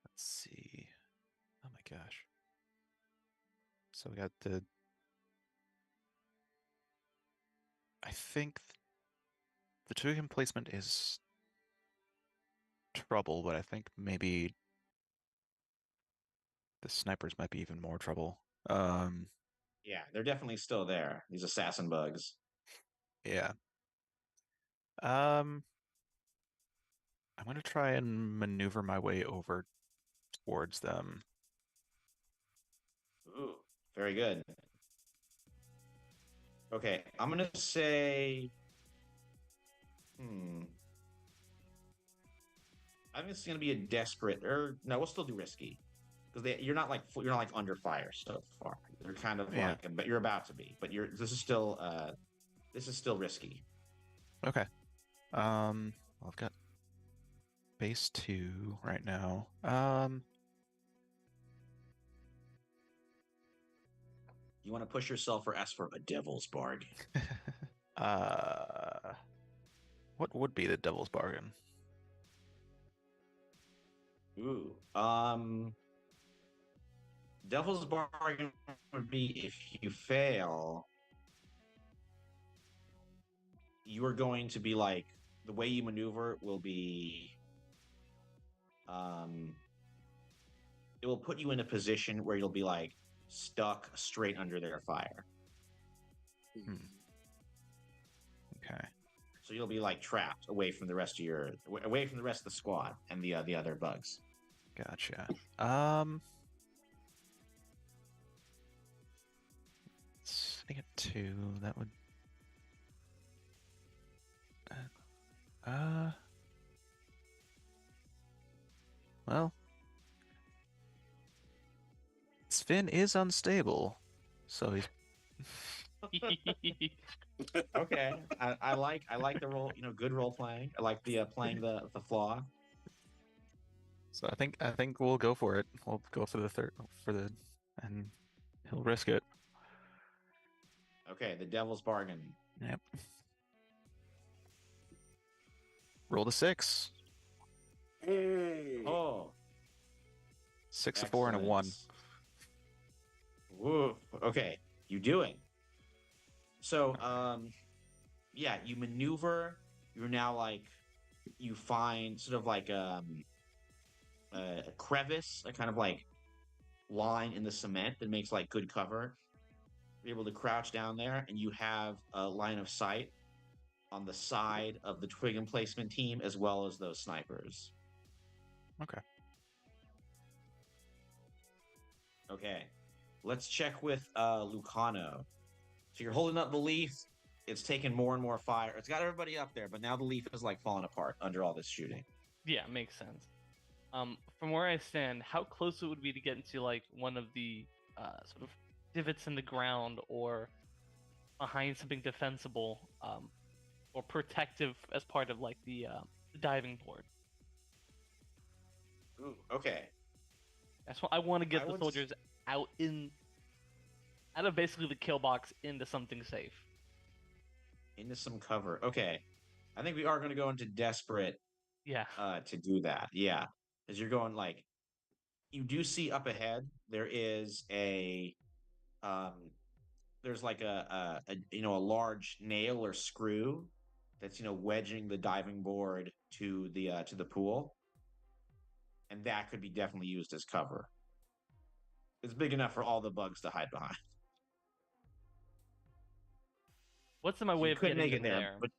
Let's see. Oh my gosh. So we got the. I think the twig emplacement is trouble, but I think maybe the snipers might be even more trouble. Yeah, they're definitely still there. These assassin bugs. Yeah. I'm gonna try and maneuver my way over towards them. Ooh, very good. Okay, I'm gonna say, I think it's gonna be a desperate, or no, we'll still do risky, because you're not like under fire so far. You're kind of Yeah. like, but you're about to be. But this is still risky. Okay. I've got base 2 right now. You want to push yourself or ask for a devil's bargain? What would be the devil's bargain? Ooh. Devil's bargain would be if you fail, you are going to be like, the way you maneuver will be, it will put you in a position where you'll be like stuck straight under their fire. Okay. So you'll be like trapped away from the rest of the squad and the other bugs. Gotcha. Sitting at 2, that would. Well, Sven is unstable, so he's. Okay, I like the role, good role playing. I like the playing the flaw. So I think we'll go for it. We'll go for and he'll risk it. Okay, the devil's bargain. Yep. Roll a 6. Hey. Oh, 6, a 4, and a 1. Woo. Okay, you do it. So, yeah, you maneuver. You're now like, you find sort of like a crevice, a kind of like line in the cement that makes like good cover. You're able to crouch down there, and you have a line of sight on the side of the twig emplacement team as well as those snipers. Okay. Okay, let's check with Lucano. So you're holding up the leaf. It's taking more and more fire. It's got everybody up there, but now the leaf is like falling apart under all this shooting. Yeah, makes sense. From where I stand, how close it would be to get into like one of the sort of divots in the ground or behind something defensible, or protective as part of like the diving board. Ooh, okay. That's what I want to get I the would soldiers out of basically the kill box into something safe. Into some cover. Okay. I think we are going to go into desperate Yeah. to do that. Yeah. As you're going like you do see up ahead there is a um there's like a a large nail or screw that's wedging the diving board to the pool, and that could be definitely used as cover. It's big enough for all the bugs to hide behind. What's in my So way you of could getting make it them there, but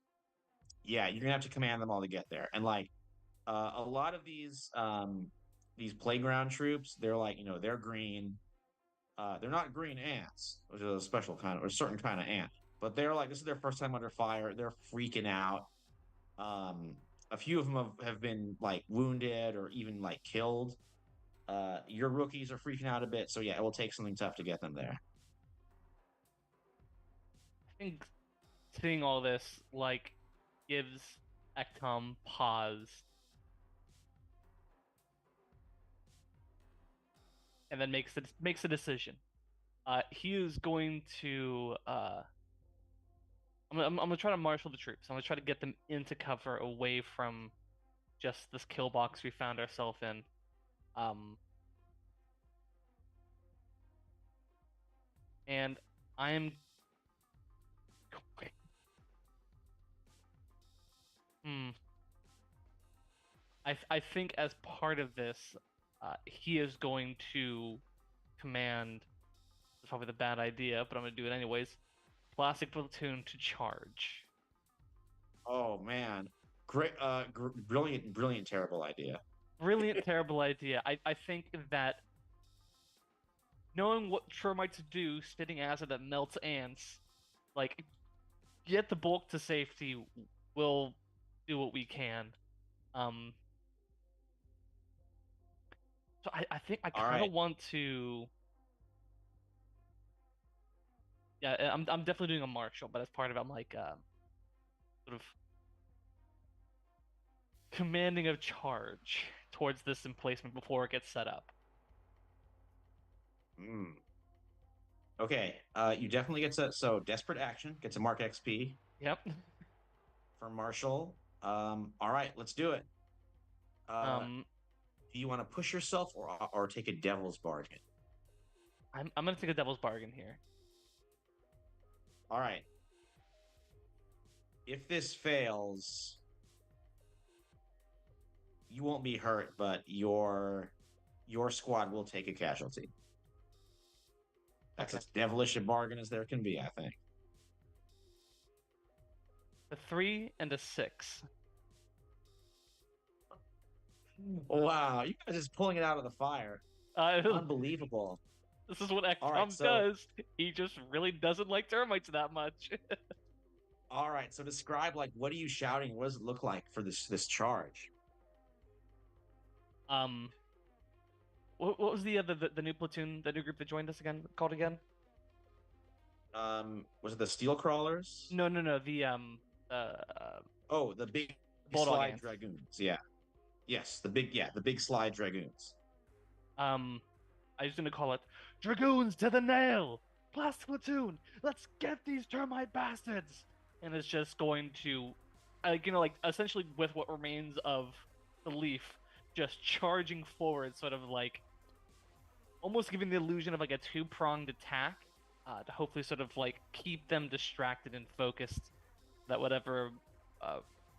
yeah, you're gonna have to command them all to get there. And like a lot of these playground troops, they're like they're green. They're not green ants, which is a special kind of or a certain kind of ant, but they're like this is their first time under fire. They're freaking out. A few of them have been like wounded or even like killed. Your rookies are freaking out a bit, so yeah, it will take something tough to get them there. I think seeing all this like gives Ektom pause, and then makes a decision. He is going to I'm gonna try to marshal the troops. I'm gonna try to get them into cover away from just this kill box we found ourselves in. And I'm hmm. I think as part of this, he is going to command. It's probably the bad idea, but I'm gonna do it anyways. Classic platoon to charge. Oh man, great, brilliant, terrible idea. Brilliant, terrible idea. I think that knowing what termites do, spitting acid that melts ants, like get the bulk to safety. We'll do what we can. So I think I All kind of right. want to. Yeah, I'm definitely doing a martial, but as part of it, I'm like sort of commanding a charge towards this emplacement before it gets set up. Mm. Okay. You definitely get so desperate action gets a mark XP Yep. for Marshall. All right, let's do it. Um, Do you want to push yourself or take a devil's bargain? I'm gonna take a devil's bargain here. All right. If this fails, you won't be hurt, but your squad will take a casualty. That's Okay. as devilish a bargain as there can be, I think. A 3 and a 6. Wow, you guys just pulling it out of the fire. Unbelievable. This is what All right, Ektom so- does. He just really doesn't like termites that much. All right, so describe like what are you shouting? What does it look like for this charge? What was the new platoon, the new group that joined us again called again? Was it the steel crawlers? No, the Oh, the big Bulldog slide ants. dragoons. Yeah. Yes, the big slide dragoons. I was gonna call it Dragoons to the nail! Blast platoon! Let's get these termite bastards! And it's just going to, like essentially with what remains of the leaf, just charging forward, sort of like almost giving the illusion of like a two-pronged attack, to hopefully sort of like keep them distracted and focused. That whatever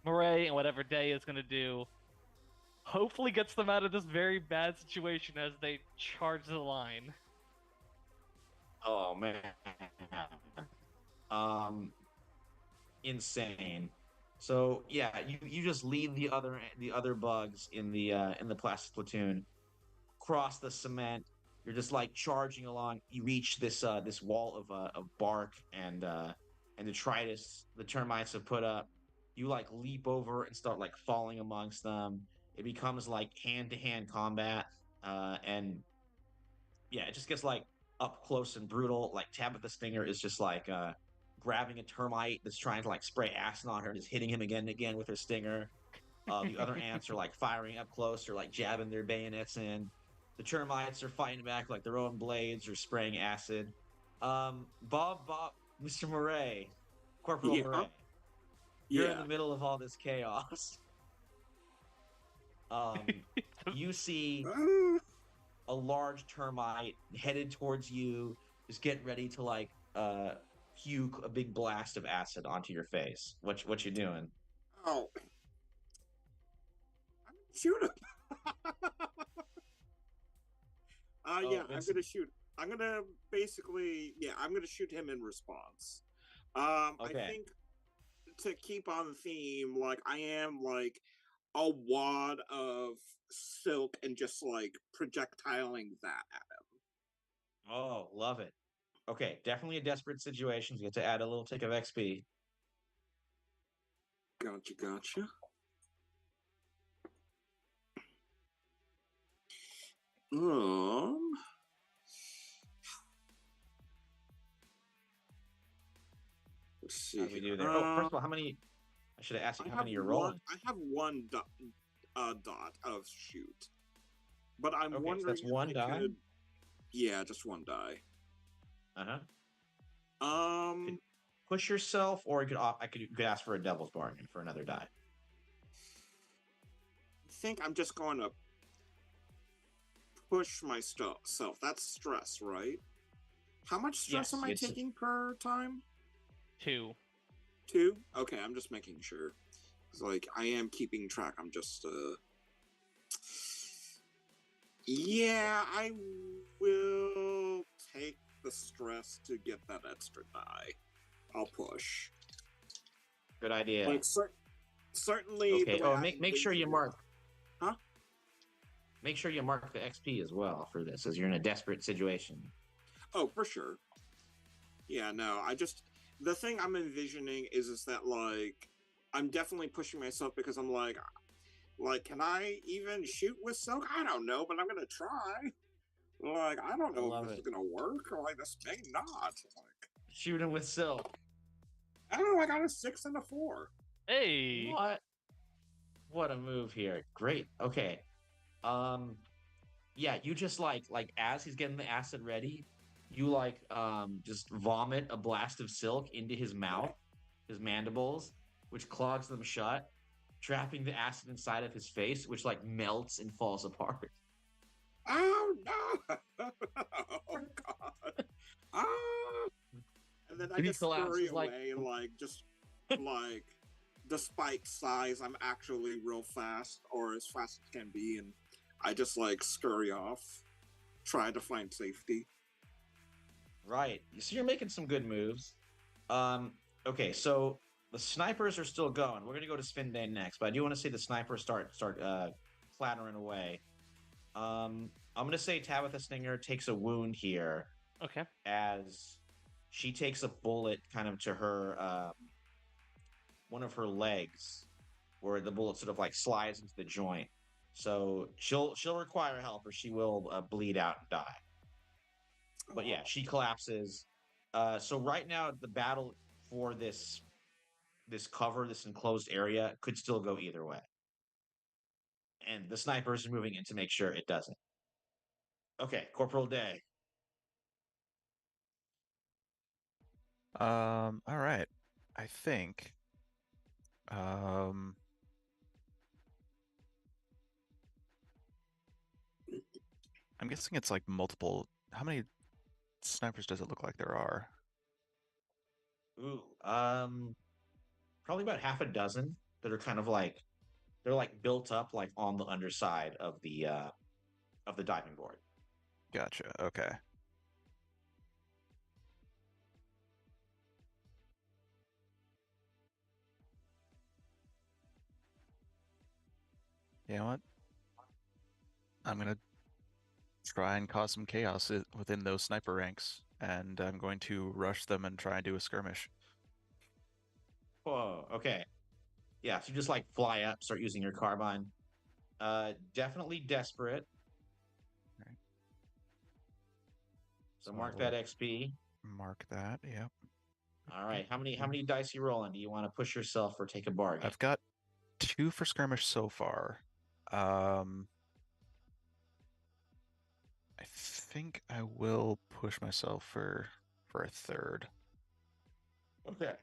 Murray and whatever Day is gonna do, hopefully gets them out of this very bad situation as they charge the line. Oh man. insane. So yeah, you just lead the other bugs in the plastic platoon cross the cement. You're just like charging along. You reach this wall of bark and detritus the termites have put up. You like leap over and start like falling amongst them. It becomes like hand to hand combat, and yeah, it just gets like up close and brutal. Like Tabitha Stinger is just like grabbing a termite that's trying to like spray acid on her and just hitting him again and again with her stinger. The other ants are like firing up close or like jabbing their bayonets in. The termites are fighting back like their own blades or spraying acid. Mr. Murray, Corporal Yeah. Murray, you're in Yeah. the middle of all this chaos. You see Uh, a large termite headed towards you, just getting ready to like puke a big blast of acid onto your face. What you doing? oh. Shoot him. Yeah, I'm Vincent. gonna shoot. I'm gonna basically, yeah, I'm gonna shoot him in response. I Okay. think to keep on theme, like I am like a wad of silk and just like projectiling that at him. Oh, love it. Okay, definitely a desperate situation. You get to add a little tick of XP. Gotcha. Um, let's see. How do we do Here. there? Oh, first of all, how many? I should have asked you how many you're rolling. I have one dot of shoot, but I'm Okay, so wondering that's if one I die? could. Yeah, just one die. Uh huh. Um, Push yourself, or you could ask for a devil's bargain for another die. I think I'm just going to push myself. That's stress, right? How much stress Yes, am I it's- taking per time? 2. 2? Okay, I'm just making sure. 'Cause, like, I am keeping track. I'm just, Yeah, I will take the stress to get that extra die. I'll push. Good idea. Like, certainly. Okay. The way Oh, I make sure you envision it- mark. Huh? Make sure you mark the XP as well for this, as you're in a desperate situation. Oh, for sure. Yeah, no, the thing I'm envisioning is that like I'm definitely pushing myself because I'm like can I even shoot with silk? I don't know, but I'm gonna try. Like I don't know Love if this it. is gonna work or like this may not. Like Shoot him with silk. I don't know. I got a 6 and a 4. Hey! What a move here. Great. Okay. Yeah, you just like as he's getting the acid ready, you like just vomit a blast of silk into his mouth, his mandibles, which clogs them shut, trapping the acid inside of his face, which like melts and falls apart. Oh no! Oh god! Ah! And then I And he just scurry collapses, like- away, like just like despite size, I'm actually real fast, or as fast as can be, and I just like scurry off, try to find safety. Right. So you're making some good moves. Okay, so the snipers are still going. We're gonna go to Svinbane next, but I do want to see the snipers start clattering away. I'm gonna say Tabitha Stinger takes a wound here Okay. as she takes a bullet kind of to her one of her legs, where the bullet sort of like slides into the joint. So she'll require help, or she will bleed out and die. But yeah, she collapses. So right now, the battle for this cover, this enclosed area, could still go either way. And the snipers are moving in to make sure it doesn't. Okay, Corporal Day. All right. I think. I'm guessing it's like multiple. How many snipers does it look like there are? Ooh, probably about half a dozen that are kind of like they're like built up like on the underside of the diving board. Gotcha. Okay. You know what? I'm gonna try and cause some chaos within those sniper ranks, and I'm going to rush them and try and do a skirmish. Whoa. Okay. Yeah. So you just like fly up, start using your carbine. Definitely desperate. Right. So So I mark will that XP. mark that. Yep. All right. How many dice you rolling? Do you want to push yourself or take a bargain? I've got 2 for skirmish so far. I think I will push myself for a third. Okay.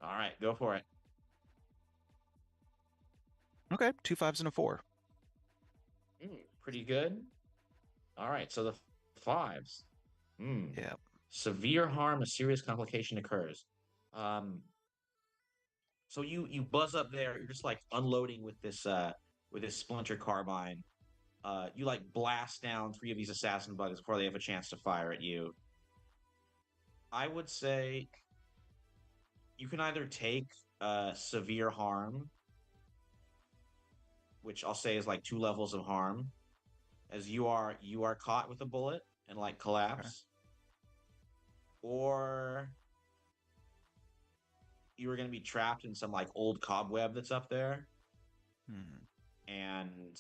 All right, go for it. Okay, 2 5s and a 4. Pretty good. All right, so the fives. Yeah. Severe harm, a serious complication occurs. So you buzz up there. You're just like unloading with this splinter carbine. You like blast down 3 of these assassin bugs before they have a chance to fire at you. I would say you can either take severe harm, which I'll say is like 2 levels of harm, as you are caught with a bullet and like Okay. collapse, or you are going to be trapped in some like old cobweb that's up there Hmm. and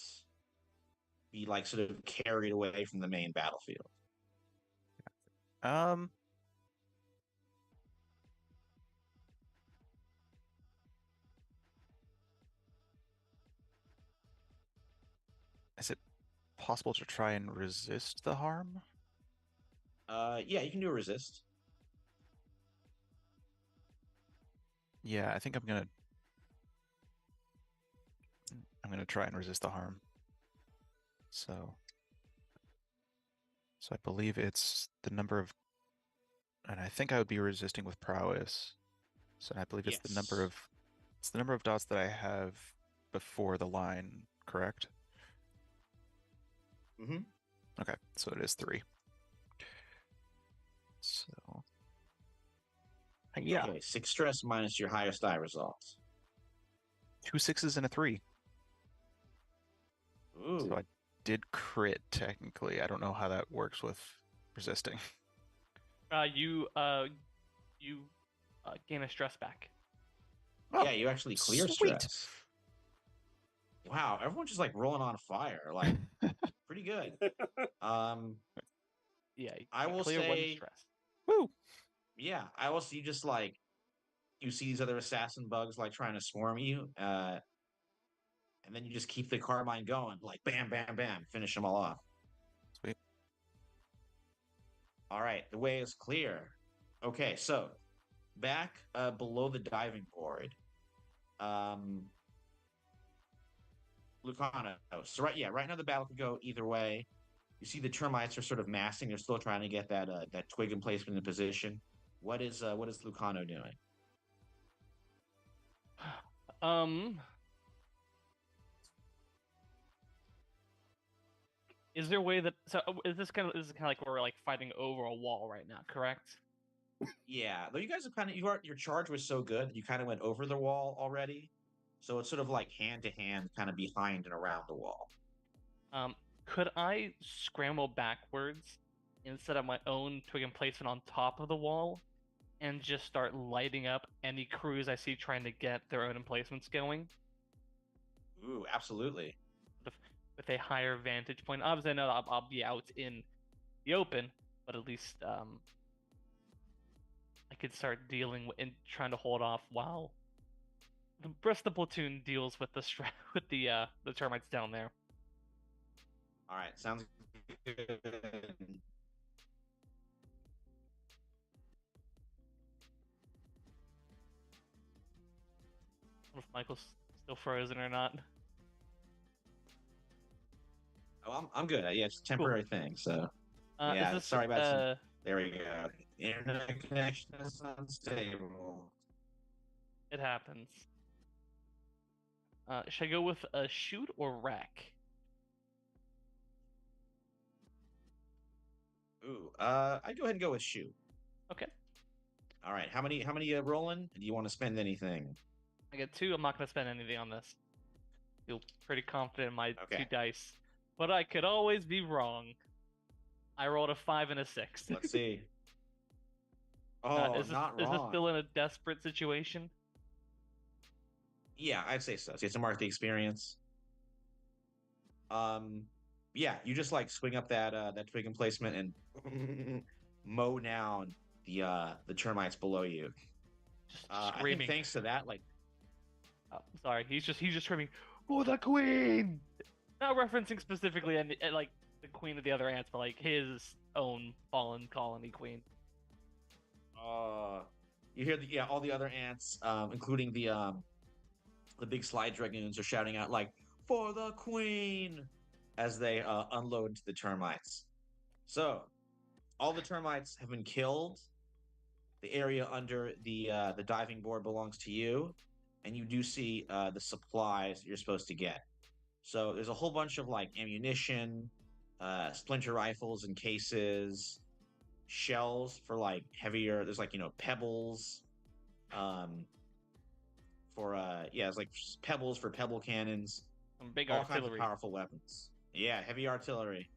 be like sort of carried away from the main battlefield. Um, is it possible to try and resist the harm? Yeah, you can do a resist. Yeah, I think I'm gonna try and resist the harm. So I believe it's the number of, and I think I would be resisting with prowess. So I believe Yes. it's the number of dots that I have before the line, correct? Mm-hmm. Okay, so it is 3. So yeah, Okay, 6 stress minus your highest die results. 2 6s and a 3. So Ooh. I did crit technically. I don't know how that works with resisting. You gain a stress back. Oh, Yeah, you actually clear sweet. stress. Wow, everyone's just like rolling on fire. Like, pretty good. Um, Yeah, I you will clear 1 say, stress. Woo. yeah, I will see just like you see these other assassin bugs like trying to swarm you, and then you just keep the carbine going, like bam, bam, bam, finish them all off. Sweet. All right, the way is clear. Okay, so back below the diving board, um, Lucano. So right now the battle could go either way. You see the termites are sort of massing. They're still trying to get that twig emplacement in position. What is Lucano doing? Um, is there a way that is kind of like we're like fighting over a wall right now, correct? Yeah, though you guys have your charge was so good that you kind of went over the wall already. So it's sort of like hand to hand, kind of behind and around the wall. Could I scramble backwards instead of my own twig emplacement on top of the wall and just start lighting up any crews I see trying to get their own emplacements going Ooh, absolutely. with, with a higher vantage point? Obviously, I know I'll be out in the open, but at least I could start dealing with and trying to hold off while the rest of the platoon deals with with the termites down there. All right, sounds good. I don't know if Michael's still frozen or not. Oh, I'm good. Yeah, it's a Cool. temporary thing. So Is yeah, this sorry about some. There we go. Internet connection is unstable. It happens. Should I go with a shoot or wreck? Ooh, I'd go ahead and go with shoot. Okay. All right. How many rolling? Do you want to spend anything? I get 2. I'm not gonna spend anything on this. Feel pretty confident in my 2 Okay. dice, but I could always be wrong. I rolled a 5 and a 6. Let's see. Oh, is this not is this wrong. still in a desperate situation? Yeah, I'd say so. So you have to mark the experience. Yeah, you just like swing up that twig emplacement and mow down the termites below you. Just I think screaming. thanks to that, like Oh, sorry, he's just screaming for the queen. Not referencing specifically and like the queen of the other ants, but like his own fallen colony queen. you hear all the other ants, including the big slide dragoons, are shouting out like "For the queen" as they unload the termites. So all the termites have been killed. The area under the diving board belongs to you, and you do see the supplies you're supposed to get. So there's a whole bunch of like ammunition, splinter rifles and cases, shells for like heavier. There's like pebbles, um, for it's like pebbles for pebble cannons, Some big all kinds of artillery. powerful weapons. Yeah, heavy artillery.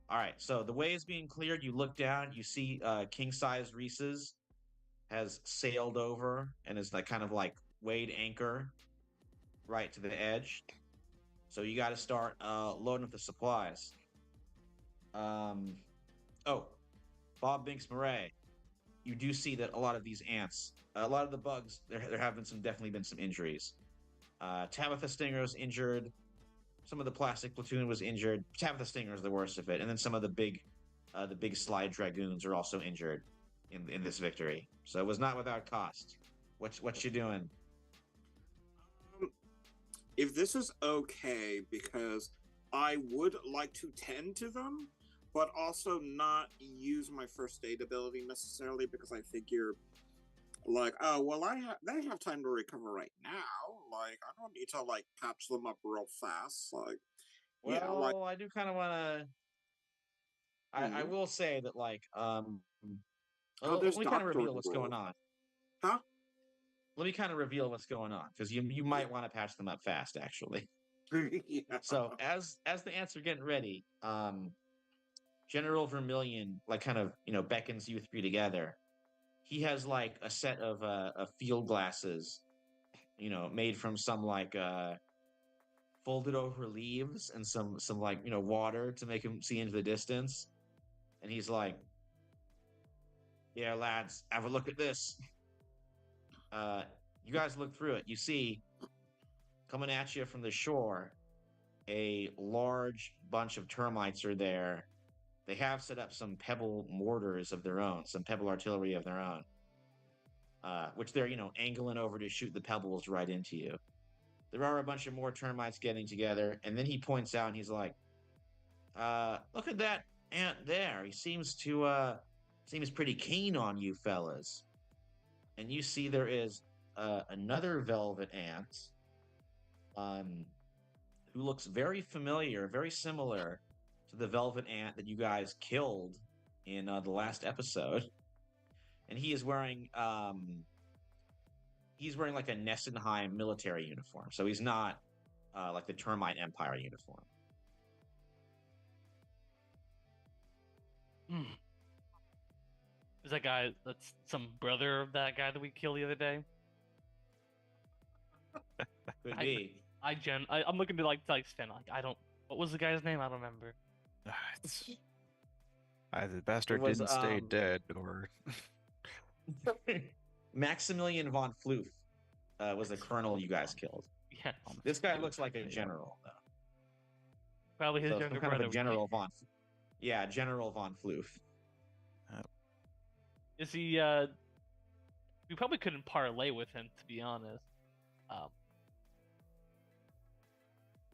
All right, so the way is being cleared. You look down, you see king size Reese's has sailed over and is like kind of like weighed anchor right to the edge. So you got to start loading up the supplies. Oh, Bob Binks Murray, you do see that a lot of these ants, a lot of the bugs, there have been definitely been some injuries. Tabitha Stinger's injured. Some of the plastic platoon was injured. Tabitha Stinger is the worst of it, and then some of the big slide dragoons are also injured in this victory. So it was not without cost. What you doing? If this is okay, because I would like to tend to them, but also not use my first aid ability necessarily, because I figure, like, oh well, they have time to recover right now. Like, I don't need to like patch them up real fast. Like, yeah, like, Well, I do kind of want to. I will say that there's let me kind of doctor reveal what's going involved. on. Huh? Let me kind of reveal what's going on, because you might want to patch them up fast, actually. Yeah. So as the ants are getting ready, General Vermilion like kind of beckons you three together. He has like a set of field glasses, made from some like folded over leaves and some like water to make him see into the distance. And he's like, "Yeah, lads, have a look at this." You guys look through it. You see, coming at you from the shore, a large bunch of termites are there. They have set up some pebble mortars of their own, some pebble artillery of their own, which they're angling over to shoot the pebbles right into you. There are a bunch of more termites getting together, and then he points out and he's like, "Look at that ant there. He seems pretty keen on you fellas." And you see there is another velvet ant, who looks very familiar, very similar to the velvet ant that you guys killed in the last episode. And he is wearing like a Nessenheim military uniform, so he's not like the Termite Empire uniform. Is that guy that's some brother of that guy that we killed the other day? Could be. I'm looking to like Sven. Like I don't. What was the guy's name? I don't remember. It's either the bastard was, didn't stay dead, or Maximilian von Floof was the colonel you guys killed. Yes. This guy looks like a general, though. Probably his So younger some kind brother. of a General von. Yeah, General von Floof. Is he? We probably couldn't parlay with him, to be honest. I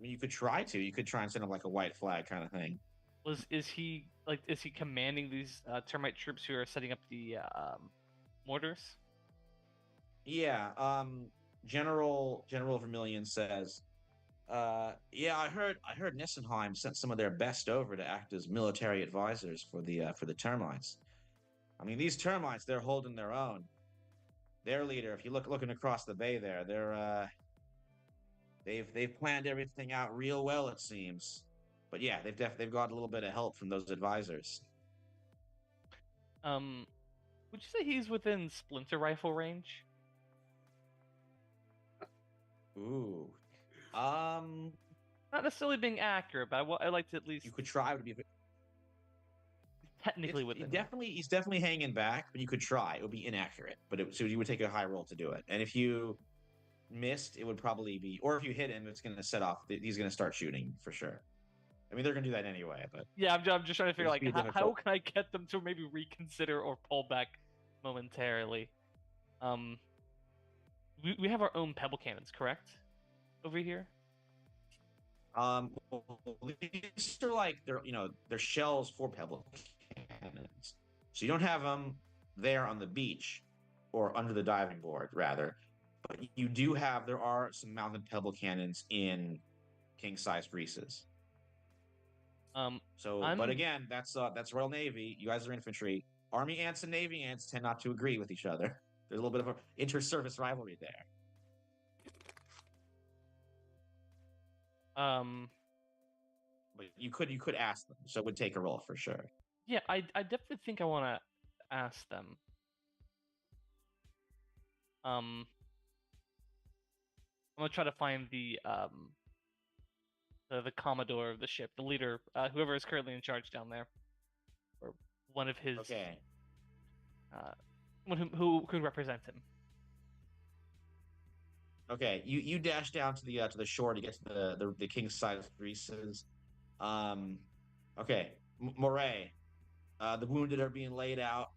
mean, you could try to. You could try and send him like a white flag kind of thing. Is he commanding these termite troops who are setting up the mortars? Yeah. General Vermilion says, "Yeah, I heard Nessenheim sent some of their best over to act as military advisors for the termites. I mean, these termites, they're holding their own. their leader, if you looking across the bay there, they've planned everything out real well, it seems. But yeah, they've got a little bit of help from those advisors. Would you say he's within splinter rifle range? Ooh. Not necessarily being accurate, but I like to at least You could try to be technically within. he's definitely hanging back, but you could try. It would be inaccurate, but so you would take a high roll to do it. And if you missed, it would probably be, or if you hit him, it's going to set off. He's going to start shooting for sure. I mean, they're going to do that anyway, but Yeah, I'm just trying to figure It'd be like how difficult. can I get them to maybe reconsider or pull back momentarily. We have our own pebble cannons, correct? Over here. these are like they're shells for pebble cannons. So you don't have them there on the beach or under the diving board, rather, but there are some mounted pebble cannons in king-sized Reese's. But again, that's Royal Navy. You guys are infantry. Army ants and Navy ants tend not to agree with each other. There's a little bit of an inter-service rivalry there. But you could ask them, so it would take a roll for sure. Yeah, I definitely think I want to ask them. I'm gonna try to find the commodore of the ship, the leader, whoever is currently in charge down there, or one of his. Okay. One who could represent him. Okay, you dash down to the shore to get to the king size Reese's. Okay, Moray, the wounded are being laid out.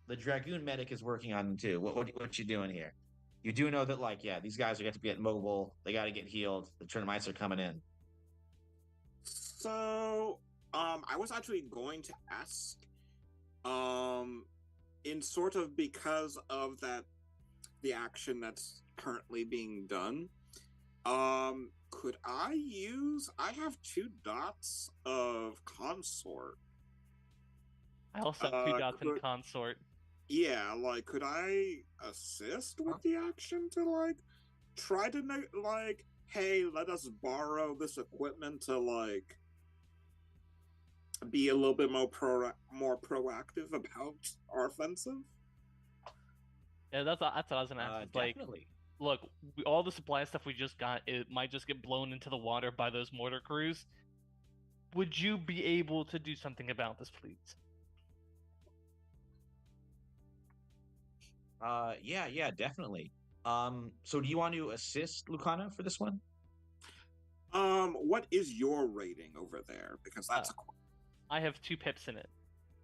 The dragoon medic is working on them too. What you doing here? You do know that these guys are going to get mobile. They got to get healed. The termites are coming in. So, I was actually going to ask, in sort of because of the action that's currently being done, could I have 2 dots of consort. I also have 2 dots in consort. Yeah, could I assist with the action to try to hey, let us borrow this equipment to be a little bit more proactive about our offensive? Yeah, that's what I was gonna ask. Definitely. Look, all the supply stuff we just got, it might just get blown into the water by those mortar crews. Would you be able to do something about this, please? Yeah, definitely. So do you want to assist Lucana for this one? What is your rating over there? Because that's I have 2 pips in it.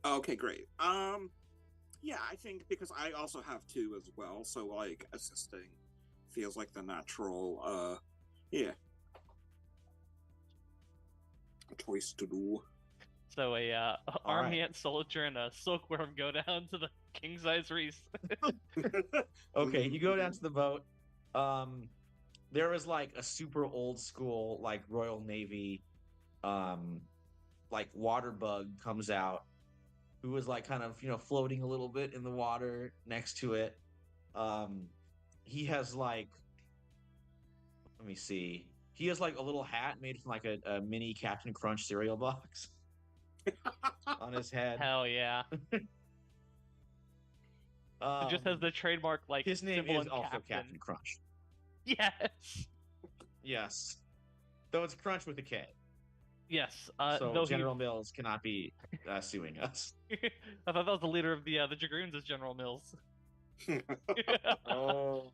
Okay, great. Yeah, I think because I also have 2 as well, so assisting feels like the natural choice to do. So a army right. ant soldier and a silkworm go down to the king size Reese. Okay, you go down to the boat. There is a super old school Royal Navy water bug comes out, who is kind of floating a little bit in the water next to it. He has let me see. He has a little hat made from a mini Captain Crunch cereal box on his head. Hell yeah. It just has the trademark his name symbol is and also Captain Crunch. Yes. Yes. Though it's Crunch with a K. Yes. So General Mills cannot be suing us. I thought that was the leader of the Dragoons as General Mills. Oh.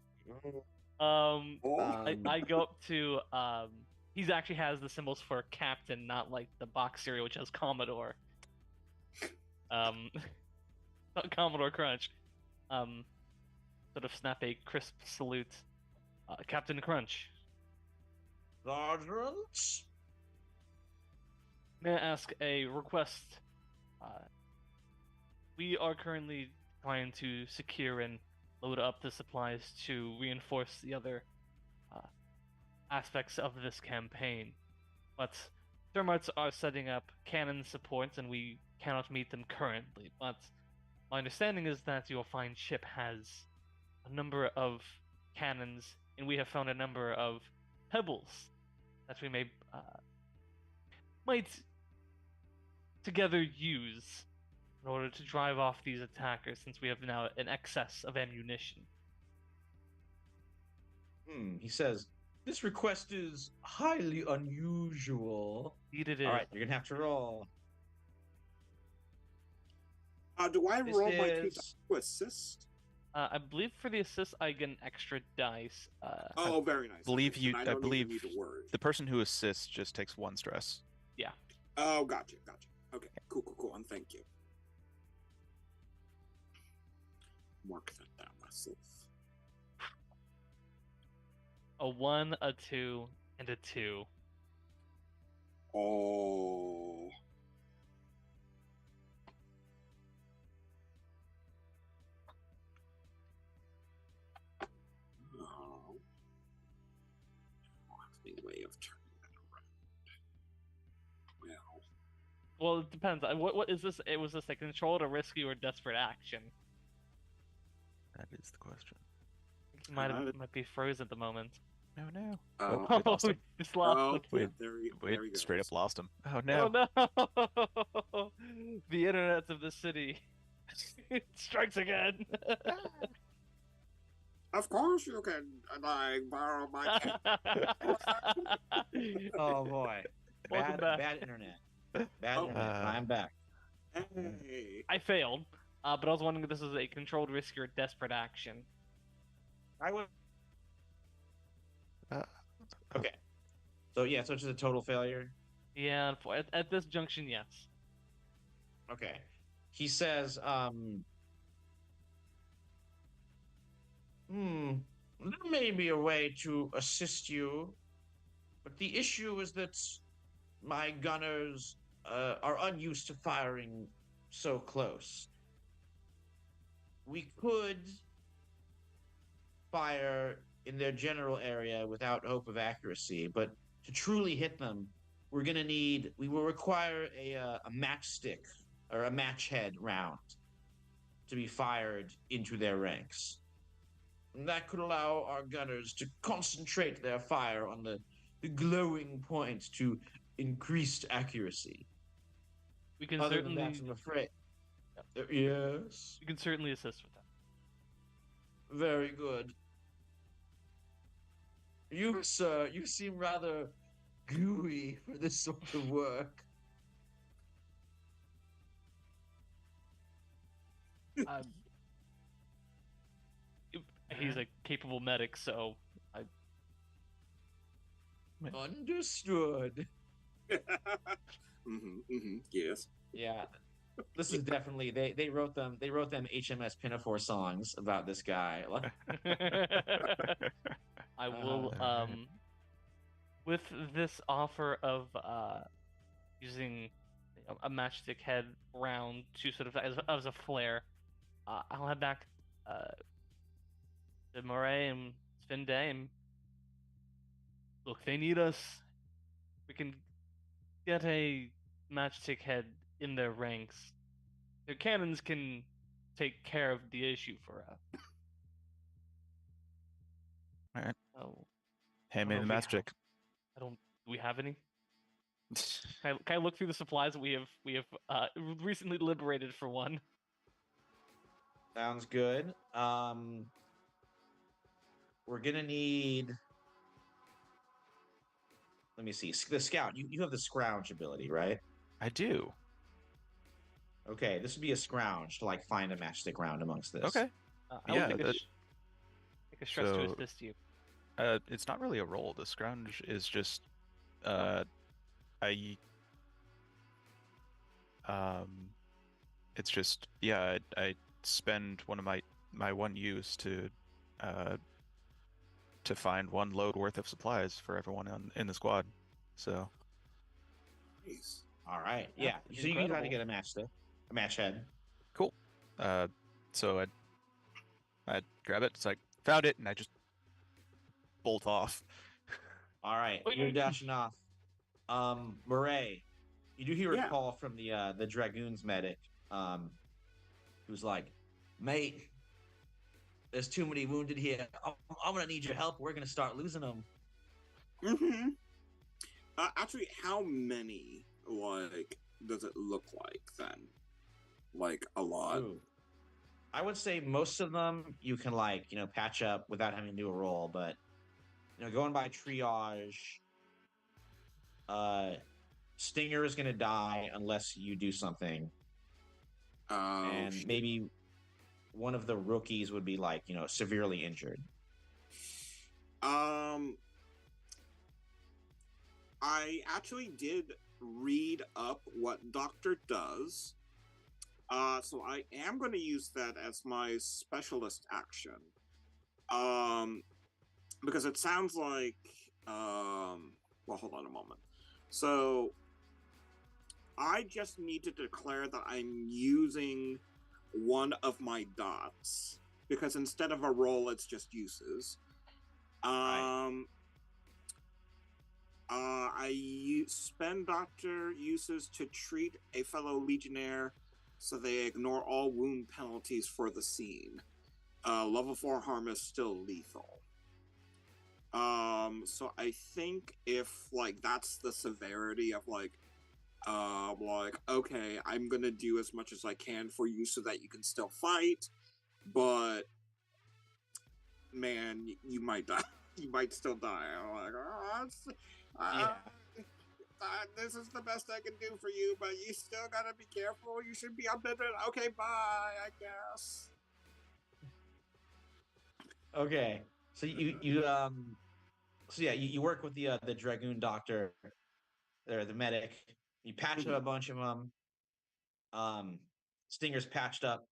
I go up to he actually has the symbols for Captain, not the box cereal which has Commodore. Not Commodore Crunch. Sort of snap a crisp salute. Captain Crunch. Sergeant? May I ask a request? We are currently trying to secure and load up the supplies to reinforce the other aspects of this campaign. But termites are setting up cannon supports and we cannot meet them currently. But my understanding is that your fine ship has a number of cannons, and we have found a number of pebbles that we might together use in order to drive off these attackers, since we have now an excess of ammunition. He says, this request is highly unusual. Indeed it is. All right, you're gonna have to roll. Do I This roll my 2 is- dice to assist? I believe for the assist, I get an extra dice. Oh, very nice. believe Okay, you- then I I don't even believe need to worry. The person who assists just takes 1 stress. Oh, gotcha. Okay, cool, and thank you. Mark that down myself. A 1, a 2, and a 2. Oh. Oh. That's the way of turning that around. Well, Well, it depends. What is this? Was this a controlled, a risky, or desperate action? That is the question. He might be frozen at the moment. No. oh, we lost him. Just lost oh, him. yeah, there he Straight up goes. lost him. Oh no. Oh no! The internets of the city strikes again. Of course you can, borrow my cat. Oh boy, Welcome back. bad internet. Bad Oh. internet. I'm back. Hey. I failed, but I was wondering if this is a controlled, risky, or desperate action. I would. Uh, Okay. So yeah, so it's just a total failure. Yeah, at this junction, yes. Okay. He says, there may be a way to assist you, but the issue is that my gunners are unused to firing so close. We could fire in their general area without hope of accuracy, but to truly hit them, we will require a matchstick or a match head round to be fired into their ranks. And that could allow our gunners to concentrate their fire on the glowing point to increased accuracy. We can Other than certainly that, I'm afraid. Yes. we can certainly assist with that. Very good. You, sir, you seem rather gooey for this sort of work. Um, he's a capable medic, so Understood. Yes. Yeah. This is definitely they wrote them HMS Pinafore songs about this guy. Like, I will Alright. with this offer of using a matchstick head round to sort of as a flare, I'll head back to Moray and Sven Day and look, they need us. We can get a matchstick head in their ranks. Their cannons can take care of the issue for us. Alright. Oh, Hand me Oh, the we matchstick. do we have any? Can I look through the supplies that we have recently liberated for one? sounds good. We're gonna need. Let me see. The scout. You have the scrounge ability, right? I do. Okay, this would be a scrounge to like find a matchstick round amongst this. Okay. I will Yeah, take that- take a stress to so- assist you. It's not really a roll. The scrounge is just I it's just I spend one of my one use to find one load worth of supplies for everyone in the squad. So Nice. All right. Yeah, Yeah. So you can try to incredible. get a matchstick, a match head. so I grab it. It's like found it, and I just bolt off. All right. Wait, You're wait. dashing off. Murray, you do hear a Yeah. call from the dragoons medic, who's like, mate, There's too many wounded here. I'm gonna need your help. We're gonna start losing them. Mm-hmm. Actually, how many, like, does it look like then? Like, a lot? Ooh. I would say most of them you can, like, patch up without having to do a roll, but going by triage, uh Stinger is gonna die unless you do something. Oh, And shit. maybe one of the rookies would be, like, severely injured. I actually did read up what Doctor does. So I am going to use that as my specialist action. Because it sounds like, well, hold on a moment. So I just need to declare that I'm using one of my dots because instead of a roll, it's just uses. Spend doctor uses to treat a fellow legionnaire so they ignore all wound penalties for the scene. Level 4 harm is still lethal. So I think if, like, that's the severity of, like, okay, I'm gonna do as much as I can for you so that you can still fight, but man, you might die. You might still die. I'm like, Yeah. this is the best I can do for you, but you still gotta be careful. You should be up in it. Okay, bye, I guess. Okay. So you work with the dragoon doctor or the medic. You patch up a bunch of them. Stinger's patched up,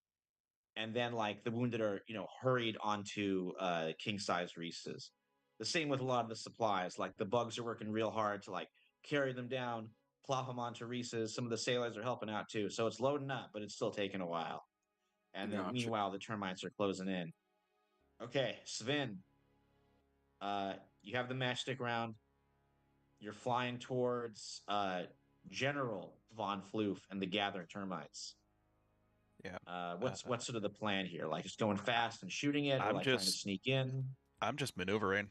and then, like, the wounded are hurried onto king size Reese's. The same with a lot of the supplies. Like, the bugs are working real hard to, like, carry them down, plop them onto Reese's. Some of the sailors are helping out too, so it's loading up, but it's still taking a while. And then Gotcha. meanwhile, the termites are closing in. Okay, Sven. You have the matchstick round. You're flying towards General Von Floof and the gathered termites. Yeah. What's sort of the plan here? Like, just going fast and shooting it, or I'm like trying to just sneak in? I'm just maneuvering.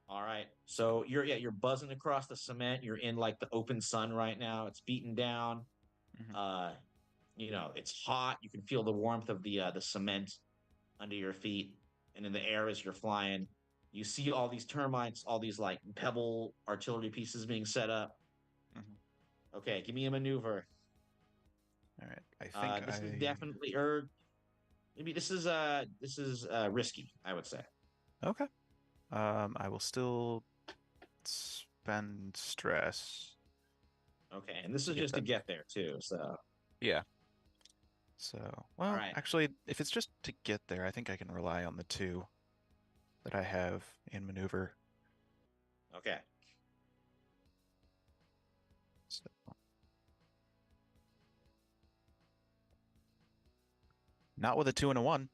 All right. So you're buzzing across the cement. You're in, like, the open sun right now. It's beaten down. Mhm. It's hot. You can feel the warmth of the cement under your feet, and in the air as you're flying. You see all these termites, all these, like, pebble artillery pieces being set up. Mhm. Okay, give me a maneuver. All right. I think This is I definitely, maybe this is risky, I would say. Okay. I will still spend stress Okay, and this to is get just to that. get there too. So, Yeah. So, all well, right, actually, if it's just to get there, I think I can rely on the 2 that I have in maneuver. okay. So, not with a 2 and a 1.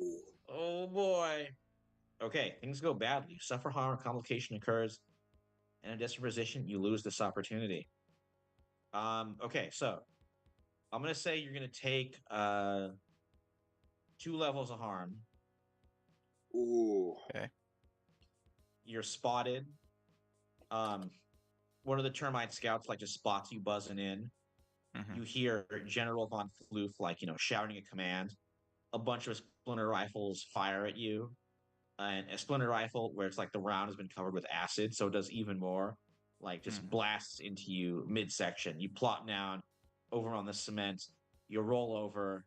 Ooh. Oh boy. Okay, things go badly. You suffer harm, a complication occurs, and in a desperate position, you lose this opportunity. Okay, so I'm gonna say you're gonna take 2 levels of harm. Ooh. Okay. You're spotted. Um, one of the termite scouts, like, just spots you buzzing in. Mhm. You hear General Von Floof, like, shouting a command. A bunch of splinter rifles fire at you. And a splinter rifle, where it's like the round has been covered with acid, so it does even more, like, just Mhm. blasts into you midsection. You plop down over on the cement. You roll over.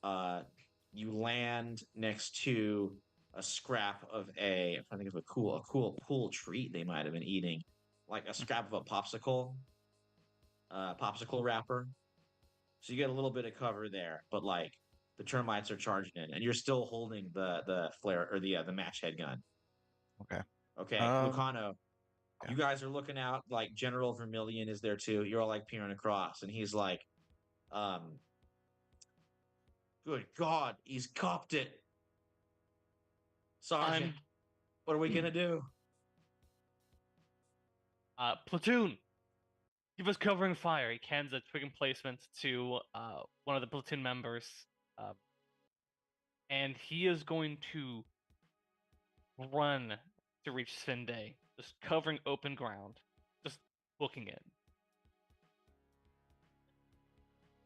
Uh, you land next to a scrap of I'm trying to think of a cool treat they might have been eating, like a scrap of a popsicle wrapper. So you get a little bit of cover there, but, like, the termites are charging in, and you're still holding the flare or the match head gun. Okay. Okay, Um, Lucano, yeah. you guys are looking out. Like, General Vermilion is there too. You're all, like, peering across, and he's like, "Good God, he's copped it, Sergeant. I'm What are we gonna do?" platoon. he was covering fire. He hands a twig emplacement to one of the platoon members, and he is going to run to reach Svinde, just covering open ground, just booking it.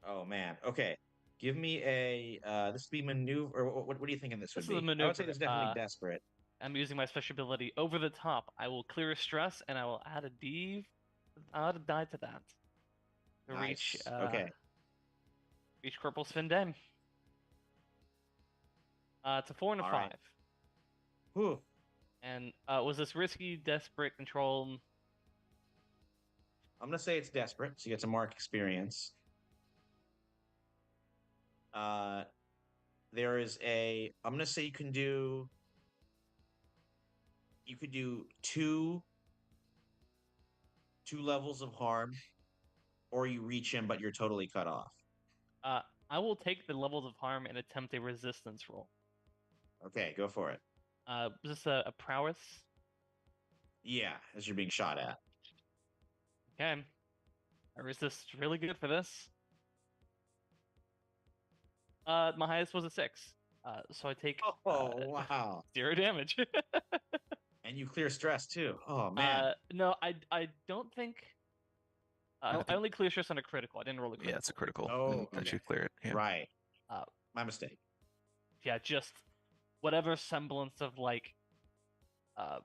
Oh man. Okay. Give me a this would be maneuver. Or what do you think this would This is a be? I would say maneuver. this is definitely desperate. I'm using my special ability over the top. I will clear a stress, and I will add a D. I'll add a die to that to reach Nice. Okay. reach Corporal Svinde. It's a 4 and a All 5. right. Whew. And was this risky, desperate, control? I'm gonna say it's desperate, so you get some mark experience. There is a. I'm gonna say you could do two levels of harm, or you reach him, but you're totally cut off. I will take the levels of harm and attempt a resistance roll. Okay, go for it. Is this a prowess? Yeah, as you're being shot at. Okay. I resist really good for this. My highest was a 6. So I take Oh wow! 0 damage. And you clear stress too. Oh man. No, I don't think. I think- I only clear stress on a critical. I didn't roll a critical. Yeah, it's a critical. Oh, That okay. you clear it. Yeah. Right. Uh, My mistake. Yeah, just whatever semblance of like I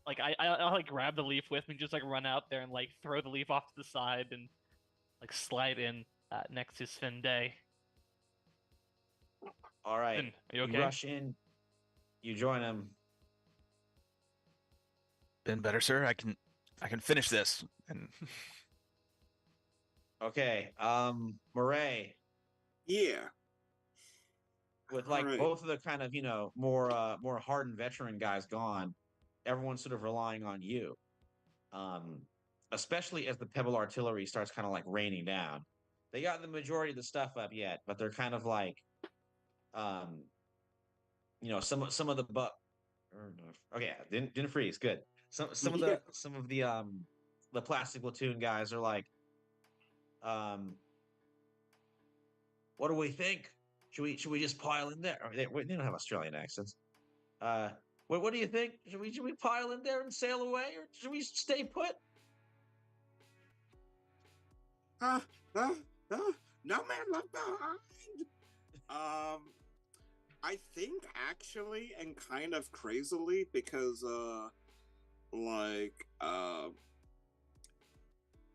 like grab the leaf with me, just like run out there and like throw the leaf off to the side and like slide in next to Svinde. All right. Finn, are you okay? You rush in. You join him. Been better, sir. I can finish this. And Okay. Murray, Yeah. with like Alright. both of the kind of more hardened veteran guys gone, everyone's sort of relying on you. Especially as the Pebble artillery starts kind of like raining down. They got the majority of the stuff up yet, but they're kind of like some of the okay, didn't freeze. Good. Some of Yeah. the plastic platoon guys are like, what do we think? Should we just pile in there? They don't have Australian accents. What do you think? Should we pile in there and sail away, or should we stay put? No man left behind. I think actually, and kind of crazily, because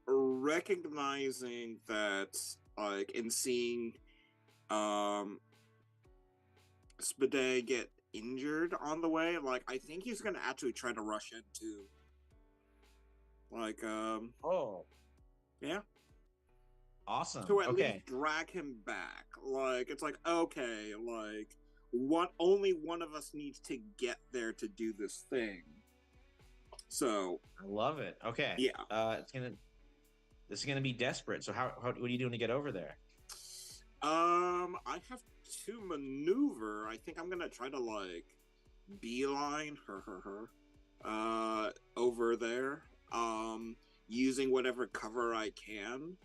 recognizing that, like, and seeing Spade get injured on the way, like, I think he's gonna actually try to rush in too. Like, Oh, yeah. awesome. To at Okay. least drag him back. Like, it's like, okay, like, only one of us needs to get there to do this thing. So, I love it. Okay. yeah. This is gonna be desperate. So what are you doing to get over there? I have to maneuver. I think I'm gonna try to, like, beeline over there. Using whatever cover I can.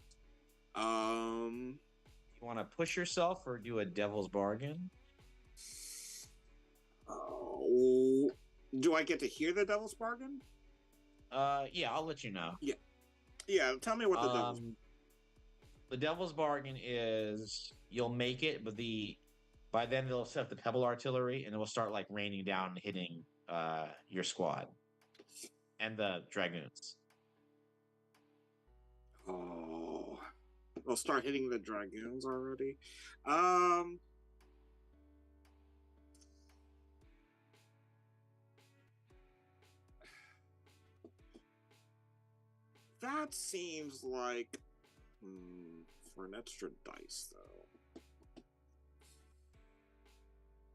You want to push yourself or do a devil's bargain? Do I get to hear the devil's bargain? Yeah, I'll let you know. Yeah, tell me what the devil's bargain is you'll make it, but by then they'll set up the Pebble artillery and it will start like raining down and hitting your squad and the dragoons. Oh, they'll start hitting the dragoons already. That seems like for an extra dice, though.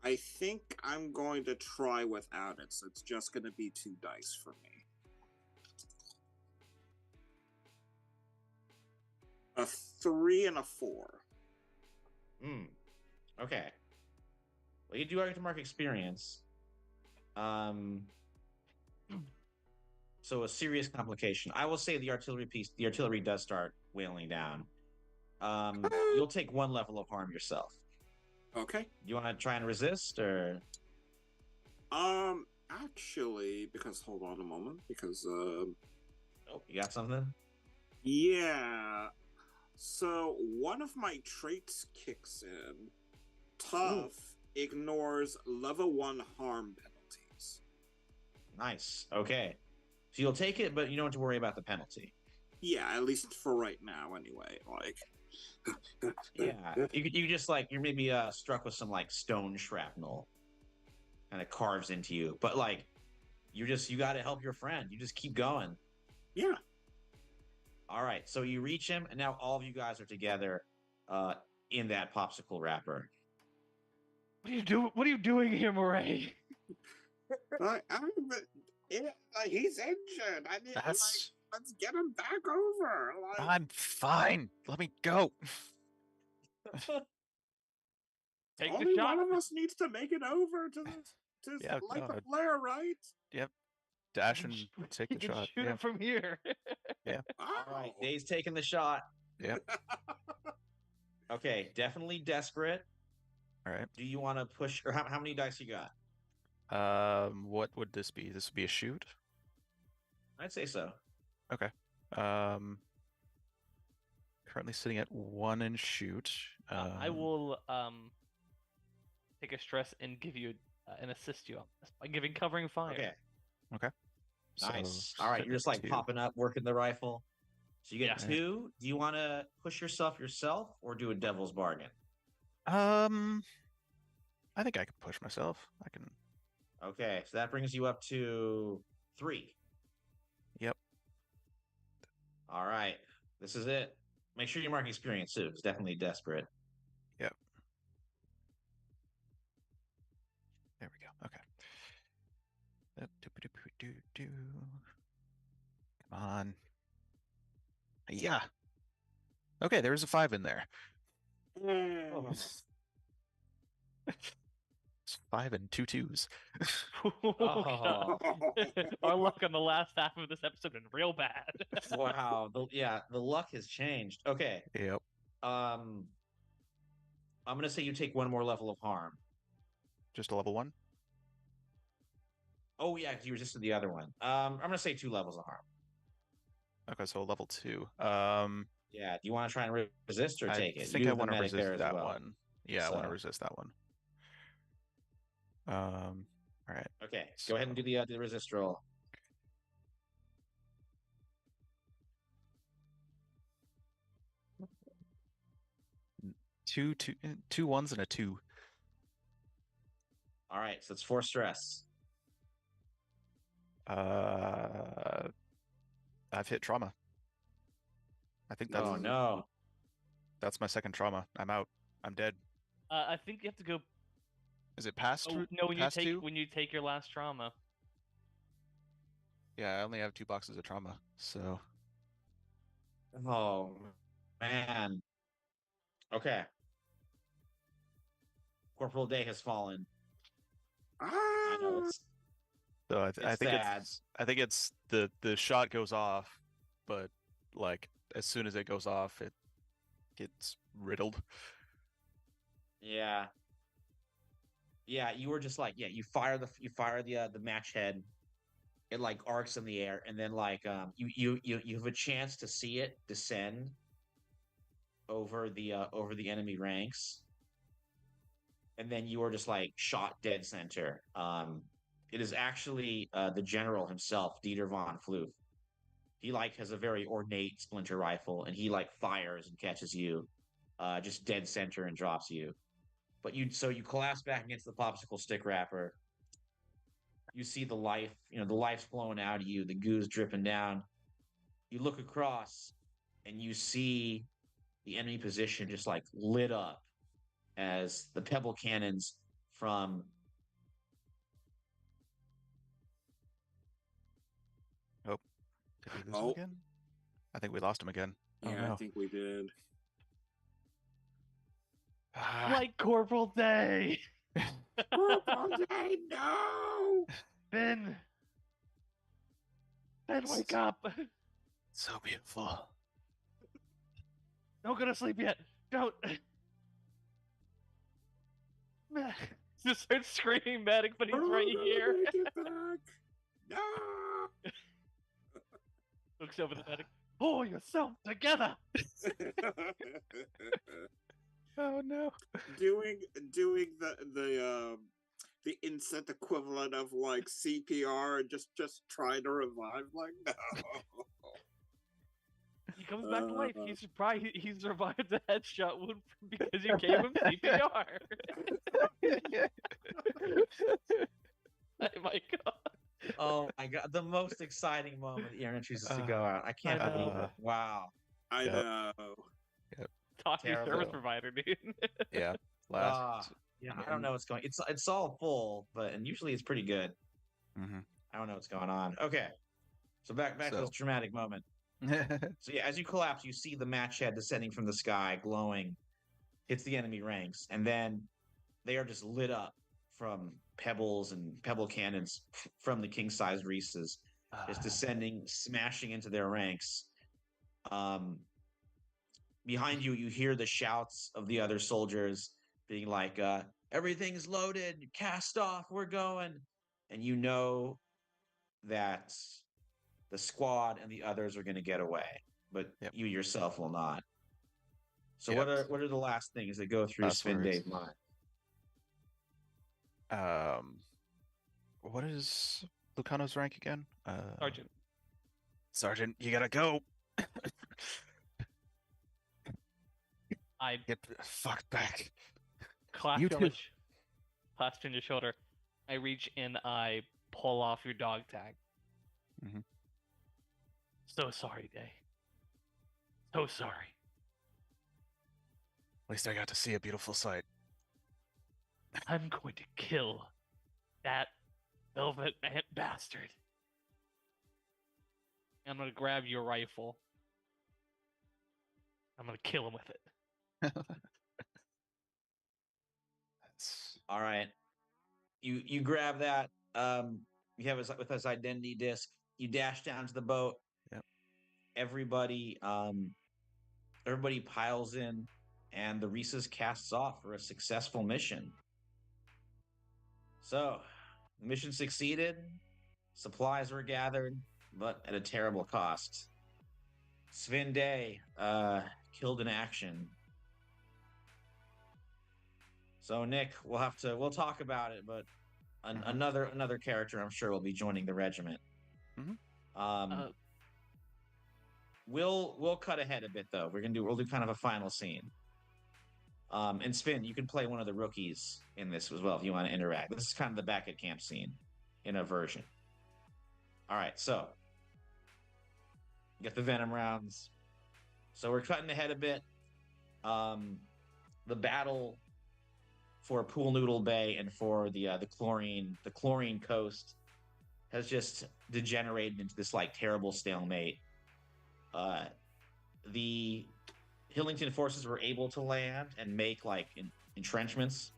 I think I'm going to try without it, so it's just going to be 2 dice for me. A 3 and a 4. Okay. Well, you do have to mark experience. So a serious complication. I will say the artillery does start wailing down. You'll take 1 level of harm yourself. Okay. You want to try and resist, or Actually, because hold on a moment, because oh, you got something? yeah. So one of my traits kicks in. Tough ignores level 1 harm penalties. Nice. Okay. So you'll take it, but you don't have to worry about the penalty. Yeah, at least for right now, anyway. Like, Yeah. You just like you're maybe struck with some like stone shrapnel, kind of carves into you, but like you got to help your friend. You just keep going. yeah. All right. So you reach him, and now all of you guys are together in that popsicle wrapper. What are you doing here, Murray? He's injured. I mean, That's. let's get him back over. Like, I'm fine. Let me go. Take only the shot. one of us needs to make it over to Yeah, light no, the flare, right? Yep. Dash and take You the can shot. shoot Yeah. it from here. All right. Oh. Dave's taking the shot. Yep. Okay. Definitely desperate. All right. Do you want to push, or how many dice you got? What would this be? This would be a shoot. I'd say so. Okay. Currently sitting at 1 in shoot. I will take a stress and give you and assist you on this by giving covering fire. Okay. So Nice. All right. sitting You're just at like 2. popping up, working the rifle. So you get Yeah. 2. Do you want to push yourself or do a devil's bargain? I think I can push myself. I can. Okay. So that brings you up to 3. Yep. All right. This is it. Make sure you mark experience too. It's definitely desperate. Yep. There we go. Okay. Come on. Yeah. Okay, there's a 5 in there. Oh. It's 5 and 2 2s. Oh, God. Our luck on the last half of this episode been real bad. Wow. The luck has changed. Okay. Yep. I'm gonna say you take 1 more level of harm. Just a level 1. Oh yeah, because you resisted the other one. I'm gonna say 2 levels of harm. Okay, so a level 2. Yeah. Do you want to try and resist or take I it? think You I the want to medic there resist as that well. one. Yeah, I want to So- resist that one. All right. Okay. Go ahead and do the resist roll. Two 1s and a 2. All right. So it's 4 stress. I've hit trauma. I think that's Oh no. that's my second trauma. I'm out. I'm dead. I think you have to go. Is it past? Oh, no, past 2? when you take your last trauma. Yeah, I only have 2 boxes of trauma. So Oh man. Okay. Corporal Day has fallen. I know Ah. it's So I It's think sad. I think it's the shot goes off, but like as soon as it goes off, it gets riddled. yeah. Yeah, you were just like, you fire the match head. It like arcs in the air, and then like you have a chance to see it descend over the enemy ranks. And then you are just like shot dead center. It is actually the general himself, Dieter von Floof. He like has a very ornate splinter rifle, and he like fires and catches you, just dead center and drops you. But you collapse back against the popsicle stick wrapper. You see the life, the life's flowing out of you, the goo's dripping down. You look across, and you see the enemy position just like lit up as the pebble cannons from Did we lose him Oh. again? I think we lost him again. Yeah, Oh no. I think we did. Like Corporal Day! Corporal Day, no! Ben! And wake up! So beautiful. Don't go to sleep yet! Don't! Just starts screaming medic, but he's Oh, right no, here. Make it back. No. Looks over the medic. Pull yourself together! Oh no. doing the instant equivalent of like CPR and just trying to revive. Like no. He comes back to life. He's surprised he survived the headshot wound because you gave him CPR. Oh my god. Oh my god, the most exciting moment the internet chooses to go out. I can't I believe know. it. Wow. I Yep. know. Talk to your service Terrible. provider, dude. Yeah. Yeah, I don't know what's going. It's all full, and usually it's pretty good. Mm-hmm. I don't know what's going on. Okay, so back to So- this dramatic moment. So yeah, as you collapse, you see the match head descending from the sky, glowing, hits the enemy ranks, and then they are just lit up from pebbles and pebble cannons from the king-sized Reeses, just descending, smashing into their ranks. Behind you, you hear the shouts of the other soldiers being like, everything's loaded, cast off, we're going. And you know that the squad and the others are going to get away, but Yep. you yourself will not. So Yep. what are the last things that go through Last Sven words. Dave's mind? What is Lucano's rank again? Sergeant. Sergeant, you gotta go. I Get the fuck back. clasp You you on too. the clasp on your shoulder. I reach and I pull off your dog tag. Mhm. So sorry, Day. So sorry. At least I got to see a beautiful sight. I'm going to kill that velvet bastard. I'm gonna grab your rifle. I'm gonna kill him with it. That's All right. You grab that. You have with his identity disc. You dash down to the boat. Yep. Everybody piles in, and the Reese's casts off for a successful mission. So, the mission succeeded. Supplies were gathered, but at a terrible cost. Sven Day killed in action. So Nick, we'll talk about it, but another character I'm sure will be joining the regiment. Mhm. We'll cut ahead a bit though. We'll do kind of a final scene. And Spin, you can play one of the rookies in this as well if you want to interact. This is kind of the back at camp scene in a version. All right, so get the venom rounds. So we're cutting ahead a bit. The battle for Pool Noodle Bay and for the chlorine coast has just degenerated into this like terrible stalemate. The Hillington forces were able to land and make like entrenchments,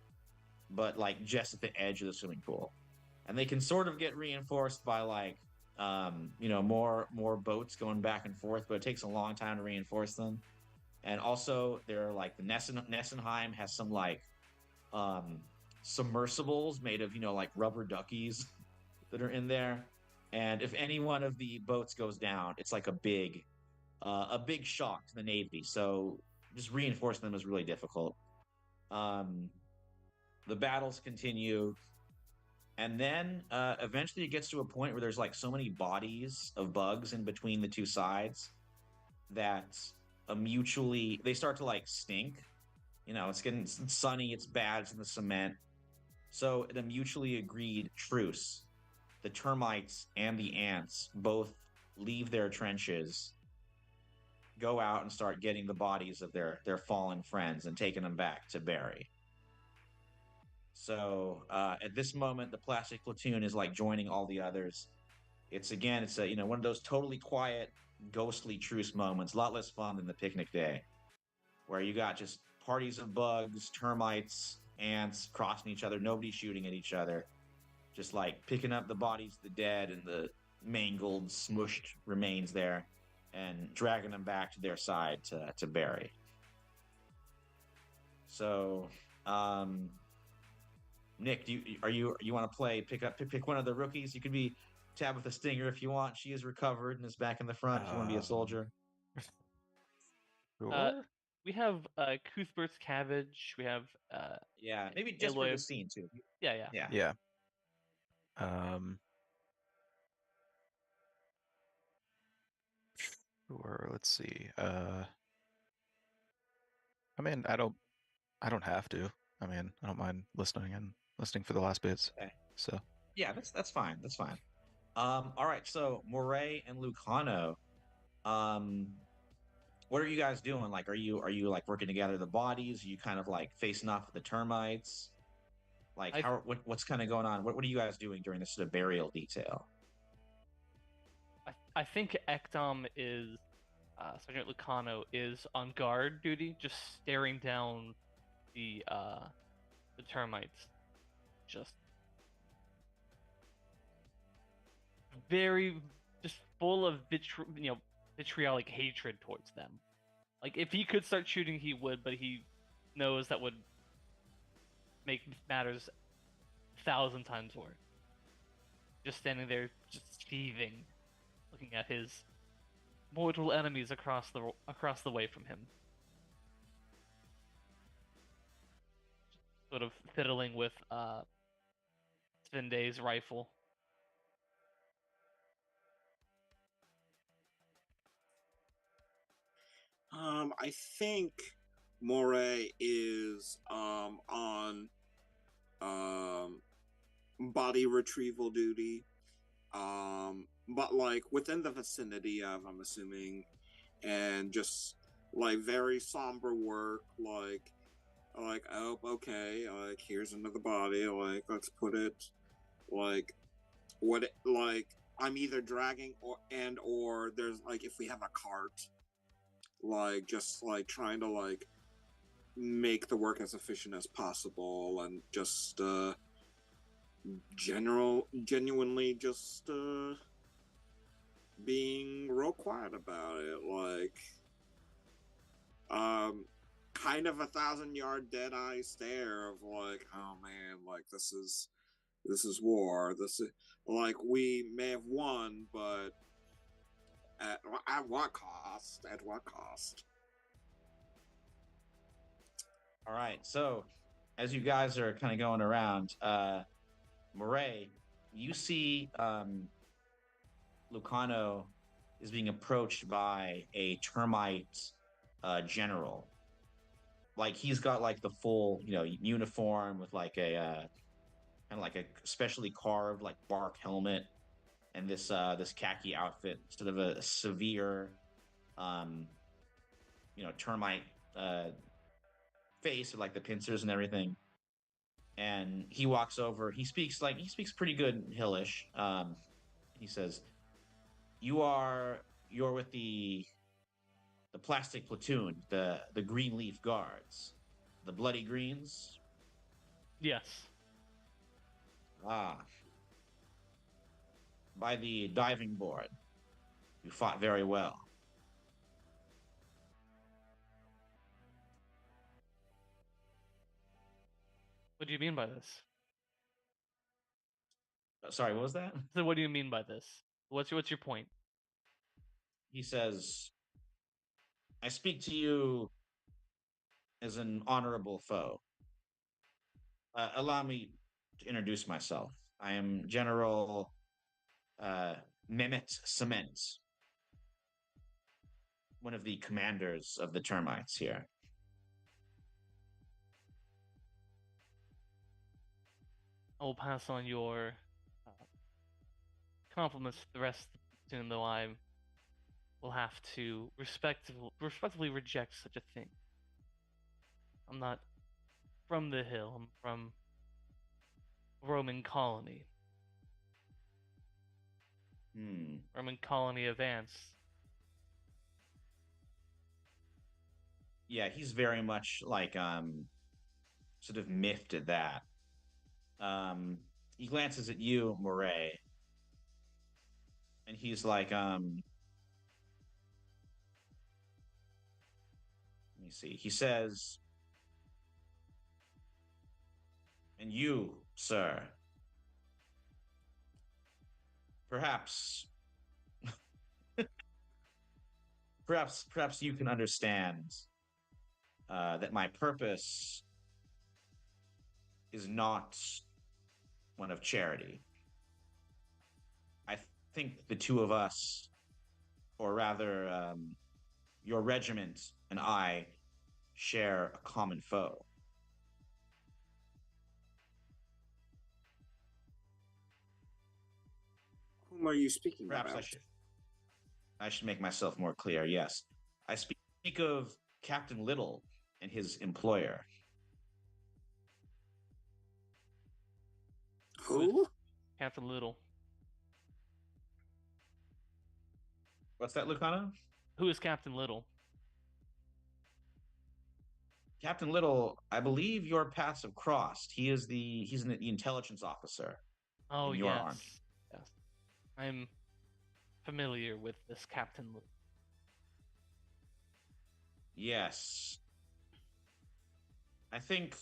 but like just at the edge of the swimming pool, and they can sort of get reinforced by like more boats going back and forth, but it takes a long time to reinforce them. And also, they're like the Nessenheim has some like submersibles made of like rubber duckies that are in there, and if any one of the boats goes down, it's like a big shock to the Navy. So just reinforcing them is really difficult. The battles continue, and then eventually it gets to a point where there's like so many bodies of bugs in between the two sides that they start to like stink. It's getting sunny, it's bad, it's in the cement. So at a mutually agreed truce, the termites and the ants both leave their trenches, go out and start getting the bodies of their fallen friends and taking them back to bury. So at this moment, the plastic platoon is like joining all the others. It's one of those totally quiet, ghostly truce moments, a lot less fun than the picnic day, where you got just parties of bugs, termites, ants crossing each other, nobody shooting at each other, just like picking up the bodies of the dead and the mangled, smushed remains there, and dragging them back to their side to bury. So, Nick, you want to play? Pick one of the rookies. You could be Tabitha Stinger if you want. She is recovered and is back in the front. If you want to be a soldier, Sure. We have Cuthbert's Cabbage. We have yeah, maybe just for Aloy. the scene too. Yeah. Yeah. Um. Sure. Let's see. I mean, I don't have to. I mean, I don't mind listening for the last bits. Okay. So. Yeah, that's fine. That's fine. All right. So Moray and Lucano, um, what are you guys doing? Like, are you like working together the bodies? Are you kind of like facing off with the termites? Like, I what's kind of going on? What are you guys doing during this sort of burial detail? I think Ekdom is Sergeant Lucano is on guard duty, just staring down the termites, just very just full of vitriolic hatred towards them. Like if he could start shooting, he would, but he knows that would make matters 1,000 times worse. Just standing there, just seething, looking at his mortal enemies across the way from him, sort of fiddling with Svende's rifle. I think Moray is on um body retrieval duty. But like within the vicinity of, I'm assuming, and just like very somber work, like oh okay, like here's another body, like let's put it, like what it, like I'm either dragging or there's like if we have a cart, like just like trying to like make the work as efficient as possible and just genuinely just being real quiet about it, like kind of 1,000-yard dead eye stare of like, oh man, like this is war, this is like we may have won, but at what cost, at what cost. All right. So, as you guys are kind of going around, Moray, you see Lucano is being approached by a termite general. Like he's got like the full, uniform with like a kind of like a specially carved like bark helmet and this khaki outfit, sort of a severe, um, termite face with like the pincers and everything. And he walks over. He speaks pretty good Hillish. He says, You're with the plastic platoon, the Green Leaf Guards, the Bloody Greens." Yes. Ah, by the diving board. You fought very well. What do you mean by this? Sorry, what was that? So what do you mean by this? What's your point? He says, "I speak to you as an honorable foe. Allow me to introduce myself. I am General Mehmet Cement, one of the commanders of the termites here." I will pass on your uh, compliments to the rest of the platoon, though I will have to respectfully reject such a thing. I'm not from the hill. I'm from a Roman colony. Roman colony of ants. Yeah, he's very much like sort of miffed at that. He glances at you, Moray, And he's like, let me see. He says, and you, sir, perhaps, perhaps you can understand that my purpose is not one of charity. I think the two of us, or rather, your regiment and I, share a common foe. Whom are you speaking Perhaps about? I should make myself more clear. Yes, I speak of Captain Little and his employer. Who? Captain Little. What's that, Lucano? Who is Captain Little? Captain Little, I believe your paths have crossed. He's the intelligence officer Oh, in your yes. army. Yes. I'm familiar with this Captain Little. Yes. I think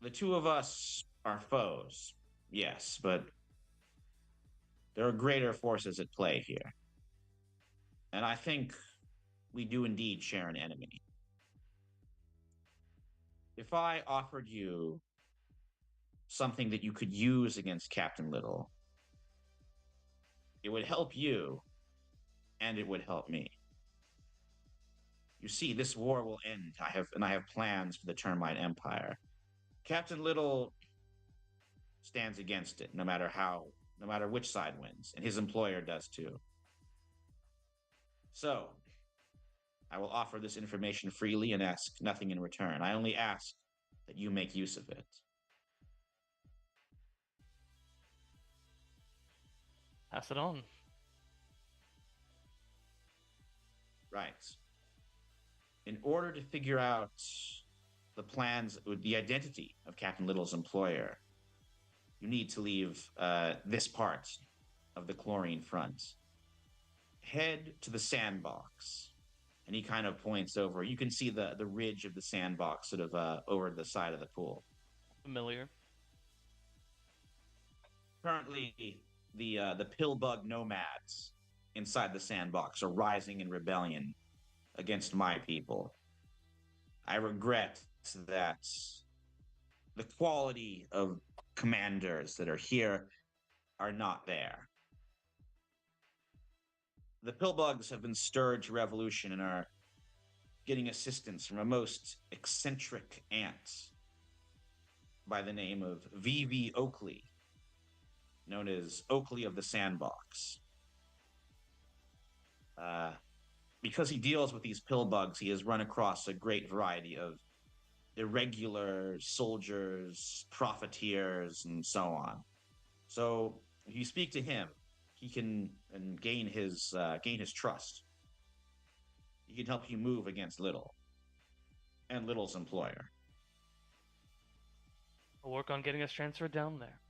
the two of us are foes. Yes, but there are greater forces at play here. And I think we do indeed share an enemy. If I offered you something that you could use against Captain Little, it would help you and it would help me. You see, this war will end. I have plans for the Termite Empire. Captain Little stands against it, no matter which side wins, and his employer does too. So, I will offer this information freely and ask nothing in return. I only ask that you make use of it. Pass it on. Right. In order to figure out the plans, the identity of Captain Little's employer, you need to leave this part of the chlorine front. Head to the sandbox. And he kind of points over. You can see the ridge of the sandbox sort of over the side of the pool. Familiar. Currently, the pillbug nomads inside the sandbox are rising in rebellion against my people. I regret that the quality of commanders that are here are not there. The pillbugs have been stirred to revolution and are getting assistance from a most eccentric ant by the name of V.V. Oakley, known as Oakley of the Sandbox. Because he deals with these pillbugs, he has run across a great variety of irregular soldiers, profiteers, and so on. So if you speak to him, he can gain his trust. He can help you move against Little and Little's employer. I'll work on getting us transferred down there.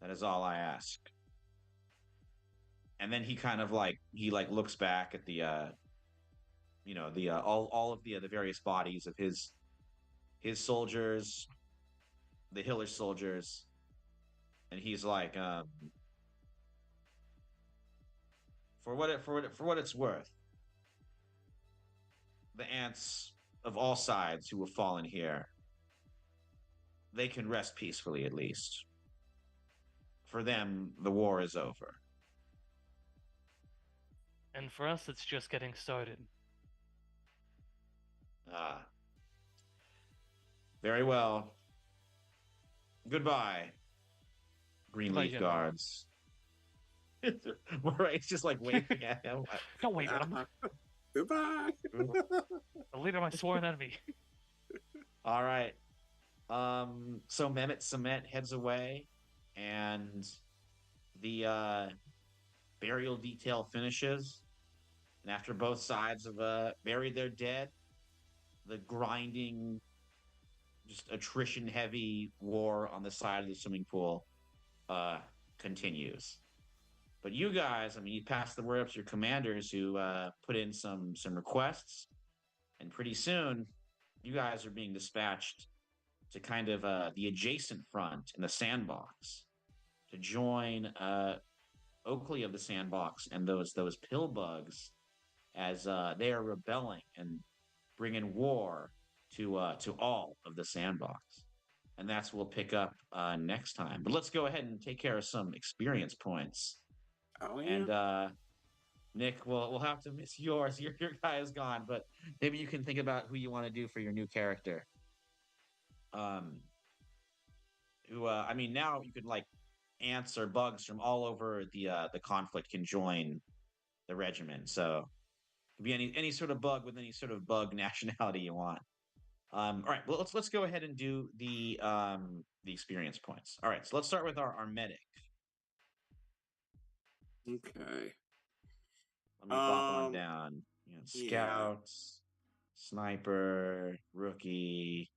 That is all I ask. And then he kind of looks back at the all of the various bodies of his soldiers, the Hiller soldiers, and he's like, for what it's worth, the ants of all sides who have fallen here, they can rest peacefully at least. For them, the war is over. And for us, it's just getting started. Very well. Goodbye, Greenleaf General. guards. Right, it's just like waving at him. Don't wait at him. Goodbye. The leader of my sworn enemy. All right. So Mehmet Cement heads away, and the burial detail finishes. And after both sides have buried their dead, the grinding, just attrition-heavy war on the side of the swimming pool continues. But you guys, I mean, you pass the word up to your commanders who put in some requests, and pretty soon, you guys are being dispatched to kind of the adjacent front in the sandbox to join Oakley of the sandbox and those pill bugs as they are rebelling and bringing war to all of the sandbox. And that's what we'll pick up next time. But let's go ahead and take care of some experience points. Oh yeah. And Nick, we'll have to miss yours. Your guy is gone, but maybe you can think about who you want to do for your new character. Who I mean, now you could like ants or bugs from all over the conflict can join the regiment. So it could be any sort of bug with any sort of bug nationality you want. All right, well let's go ahead and do the experience points. All right, so let's start with our medic. Okay. Let me bop on down. You know, scouts, sniper, rookie,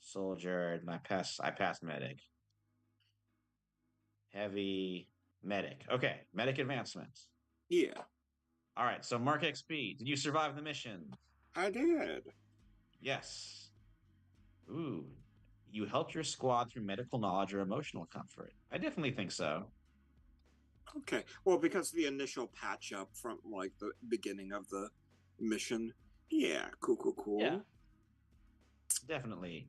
soldier. And I passed medic. Heavy medic. Okay, medic advancement. Yeah, All right, so mark XP. Did you survive the mission? I did. Yes. Ooh, you helped your squad through medical knowledge or emotional comfort. I definitely think so. Okay. Well, because the initial patch up from like the beginning of the mission. Yeah, cool. Yeah. Definitely.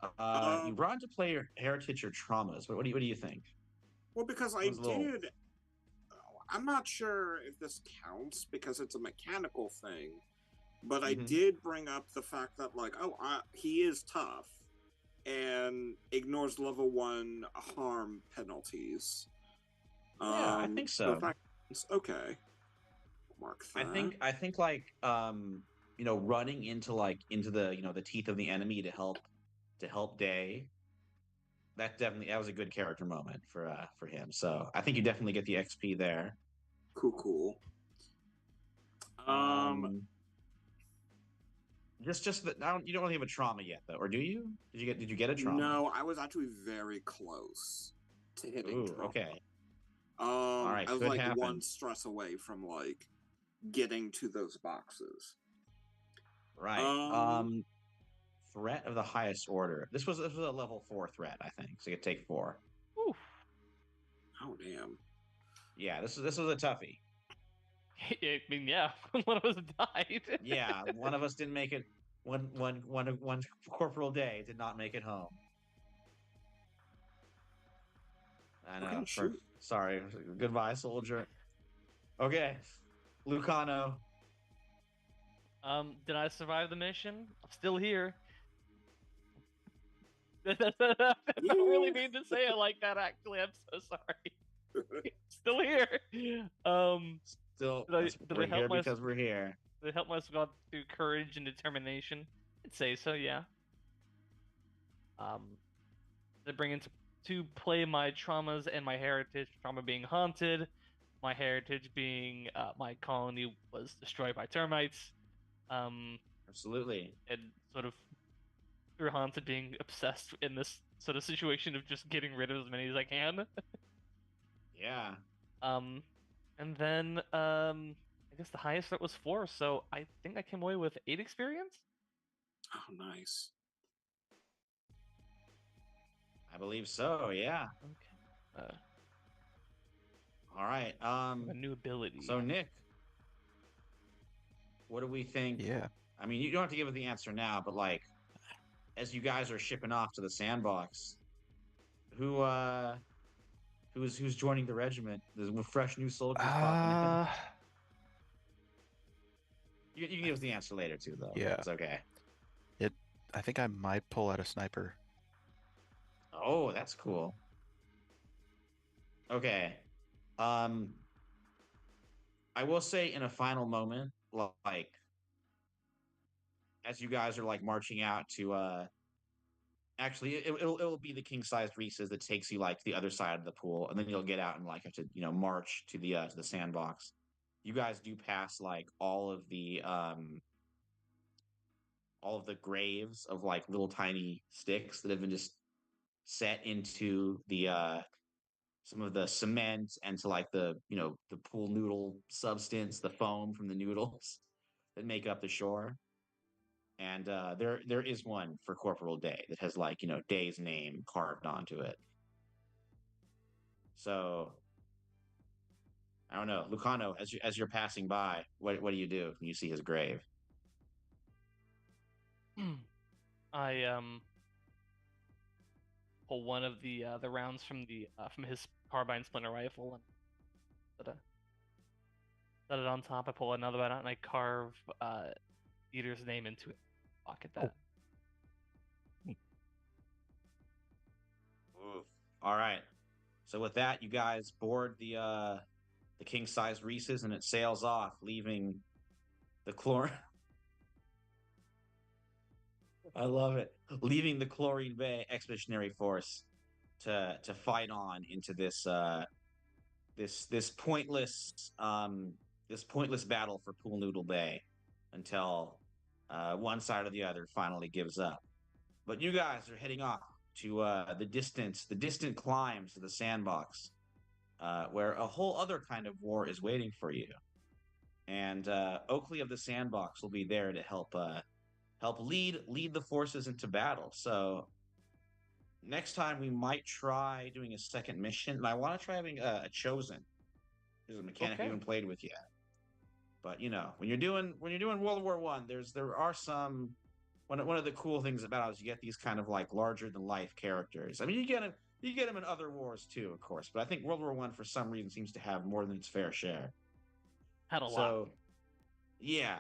You brought into play your heritage or traumas. What do you think? Well, because I did. I'm not sure if this counts because it's a mechanical thing, but I did bring up the fact that like, he is tough and ignores level 1 harm penalties. Yeah, I think so. Okay. Mark that. I think like you know, running into the the teeth of the enemy to help Day. That was a good character moment for him. So I think you definitely get the XP there. Cool. Just that you don't really have a trauma yet though, or do you? Did you get a trauma? No, I was actually very close to hitting trauma. Okay. All right, I was like one stress away from like getting to those boxes. Right. Threat of the highest order. This was a level 4 threat, I think. So you could take 4. Oof. Oh damn. Yeah, this was a toughie. I mean, yeah, one of us died. Yeah, one of us didn't make it. One Corporal Day did not make it home. I know. Sorry. Goodbye, soldier. Okay, Lucano. Did I survive the mission? I'm still here. I don't really mean to say it like that. Actually, I'm so sorry. Still here. Still, we're here because we're here. Did it help my squad through courage and determination? I'd say so, yeah. They bring to play my traumas and my heritage. Trauma being haunted, my heritage being my colony was destroyed by termites. Absolutely. And sort of through haunted being obsessed in this sort of situation of just getting rid of as many as I can. Yeah. And then I guess the highest threat was 4, so I think I came away with 8 experience. Oh, nice. I believe so. Yeah. Okay. All right. A new ability. So Nick, what do we think? Yeah. I mean, you don't have to give it the answer now, but like, as you guys are shipping off to the sandbox, who's joining the regiment? There's fresh new soldiers popping in. You can give us the answer later too, though. Yeah, it's okay. I think I might pull out a sniper. Oh, that's cool. Okay. I will say in a final moment, like, as you guys are like marching out to actually it'll be the king-sized Reese's that takes you like to the other side of the pool, and then you'll get out and like have to march to the sandbox. You guys do pass like all of the graves of like little tiny sticks that have been just set into the some of the cement and to like the the pool noodle substance, the foam from the noodles that make up the shore. And there is one for Corporal Day that has like Day's name carved onto it. So I don't know, Lucano, as you're passing by, what do you do when you see his grave? I pull one of the rounds from his carbine splinter rifle and set it on top. I pull another one out and I carve Peter's name into it. Pocket that. Oof. All right. So with that, you guys board the king-sized Reese's and it sails off, leaving the chlorine. I love it. Leaving the Chlorine Bay Expeditionary Force to fight on into this pointless battle for Pool Noodle Bay until one side or the other finally gives up. But you guys are heading off to the distant climes of the sandbox, where a whole other kind of war is waiting for you. And Oakley of the Sandbox will be there to help lead the forces into battle. So next time we might try doing a second mission, and I want to try having a chosen. There's a mechanic we haven't played with yet. But when you're doing World War I, there are some one of the cool things about it is you get these kind of like larger than life characters. I mean, you get them in other wars too, of course, but I think World War I for some reason seems to have more than its fair share. Had a lot. Yeah.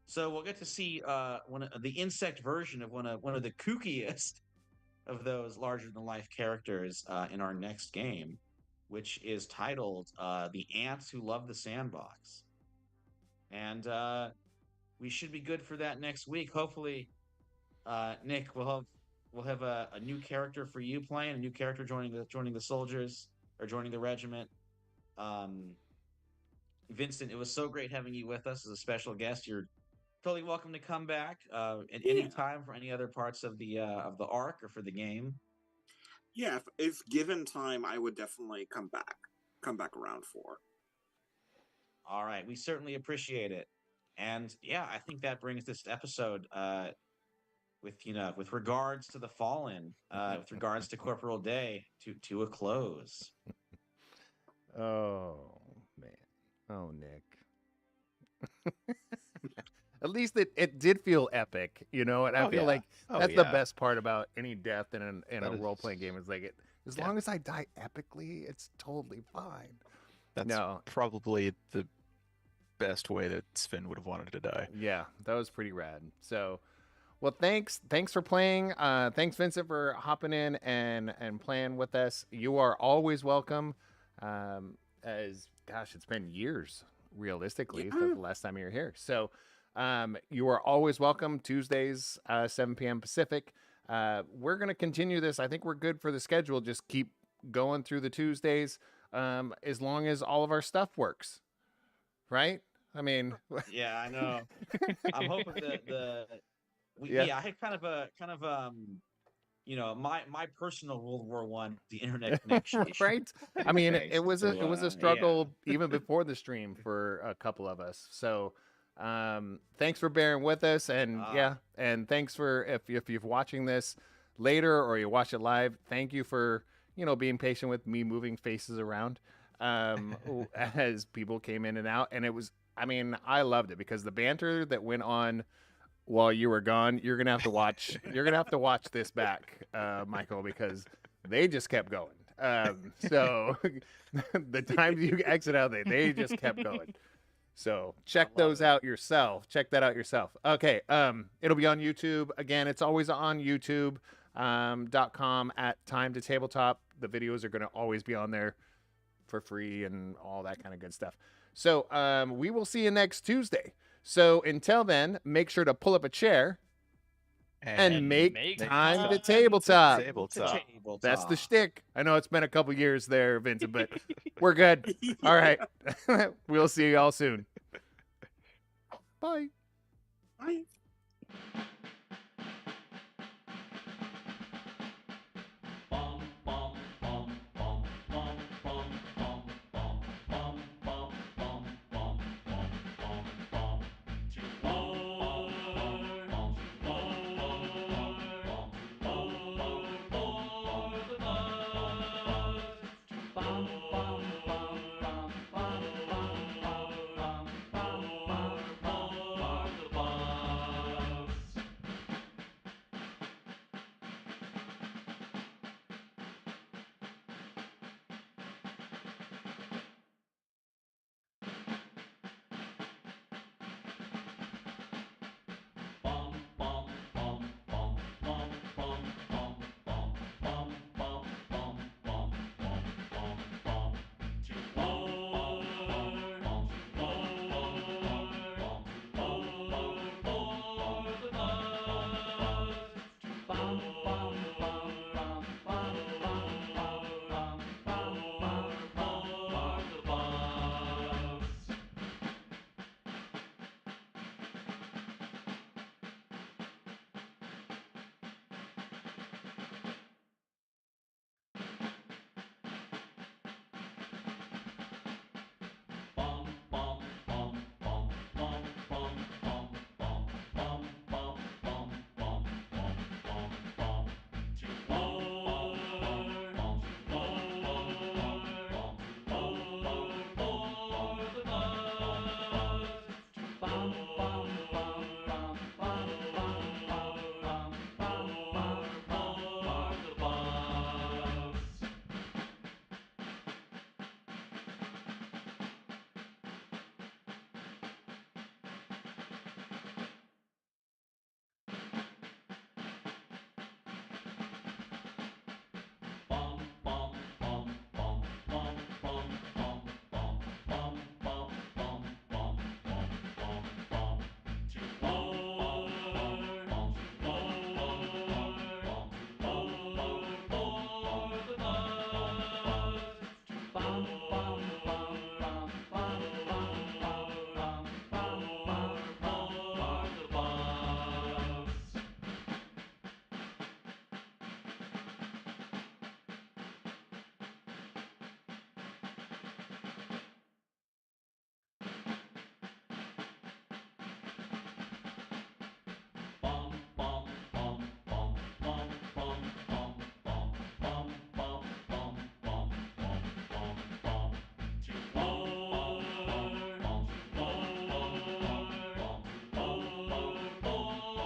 So we'll get to see the insect version of one of the kookiest of those larger than life characters in our next game, which is titled "The Ants Who Love the Sandbox," and we should be good for that next week. Hopefully, Nick, we'll have a new character for you playing, a new character joining the soldiers or joining the regiment. Vincent, it was so great having you with us as a special guest. You're totally welcome to come back at any time for any other parts of the arc or for the game. Yeah, if given time, I would definitely come back around for. All right, we certainly appreciate it, and yeah, I think that brings this episode with regards to the Fallen, with regards to Corporal Day, to a close. Oh man, oh Nick. At least it did feel epic, and I feel like that's the best part about any death in a role playing game is like as long as I die epically, it's totally fine. That's probably the best way that Sven would have wanted to die. Yeah, that was pretty rad. So, well, thanks for playing. Thanks, Vincent, for hopping in and playing with us. You are always welcome. It's been years, realistically, since the last time you were here. So, you are always welcome. Tuesdays, 7 p.m. Pacific. We're gonna continue this. I think we're good for the schedule. Just keep going through the Tuesdays, as long as all of our stuff works, right? I mean, yeah, I know. I'm hoping I had kind of my personal World War I, the internet connection issue. Right? I mean, it was a struggle even before the stream for a couple of us. So, thanks for bearing with us, and and thanks for if you're watching this later or you watch it live. Thank you for being patient with me moving faces around as people came in and out, and it was. I mean, I loved it because the banter that went on while you were gone, you're gonna have to watch. You're gonna have to watch this back, Michael, because they just kept going. So the times you exit out, they just kept going. So check those out yourself. Check that out yourself. Okay. It'll be on YouTube again. It's always on YouTube.com at Time to Tabletop. The videos are gonna always be on there for free and all that kind of good stuff. So we will see you next Tuesday. So until then, make sure to pull up a chair and make time to tabletop. That's the shtick. I know it's been a couple years there, Vincent, but we're good. All right. We'll see you all soon. Bye.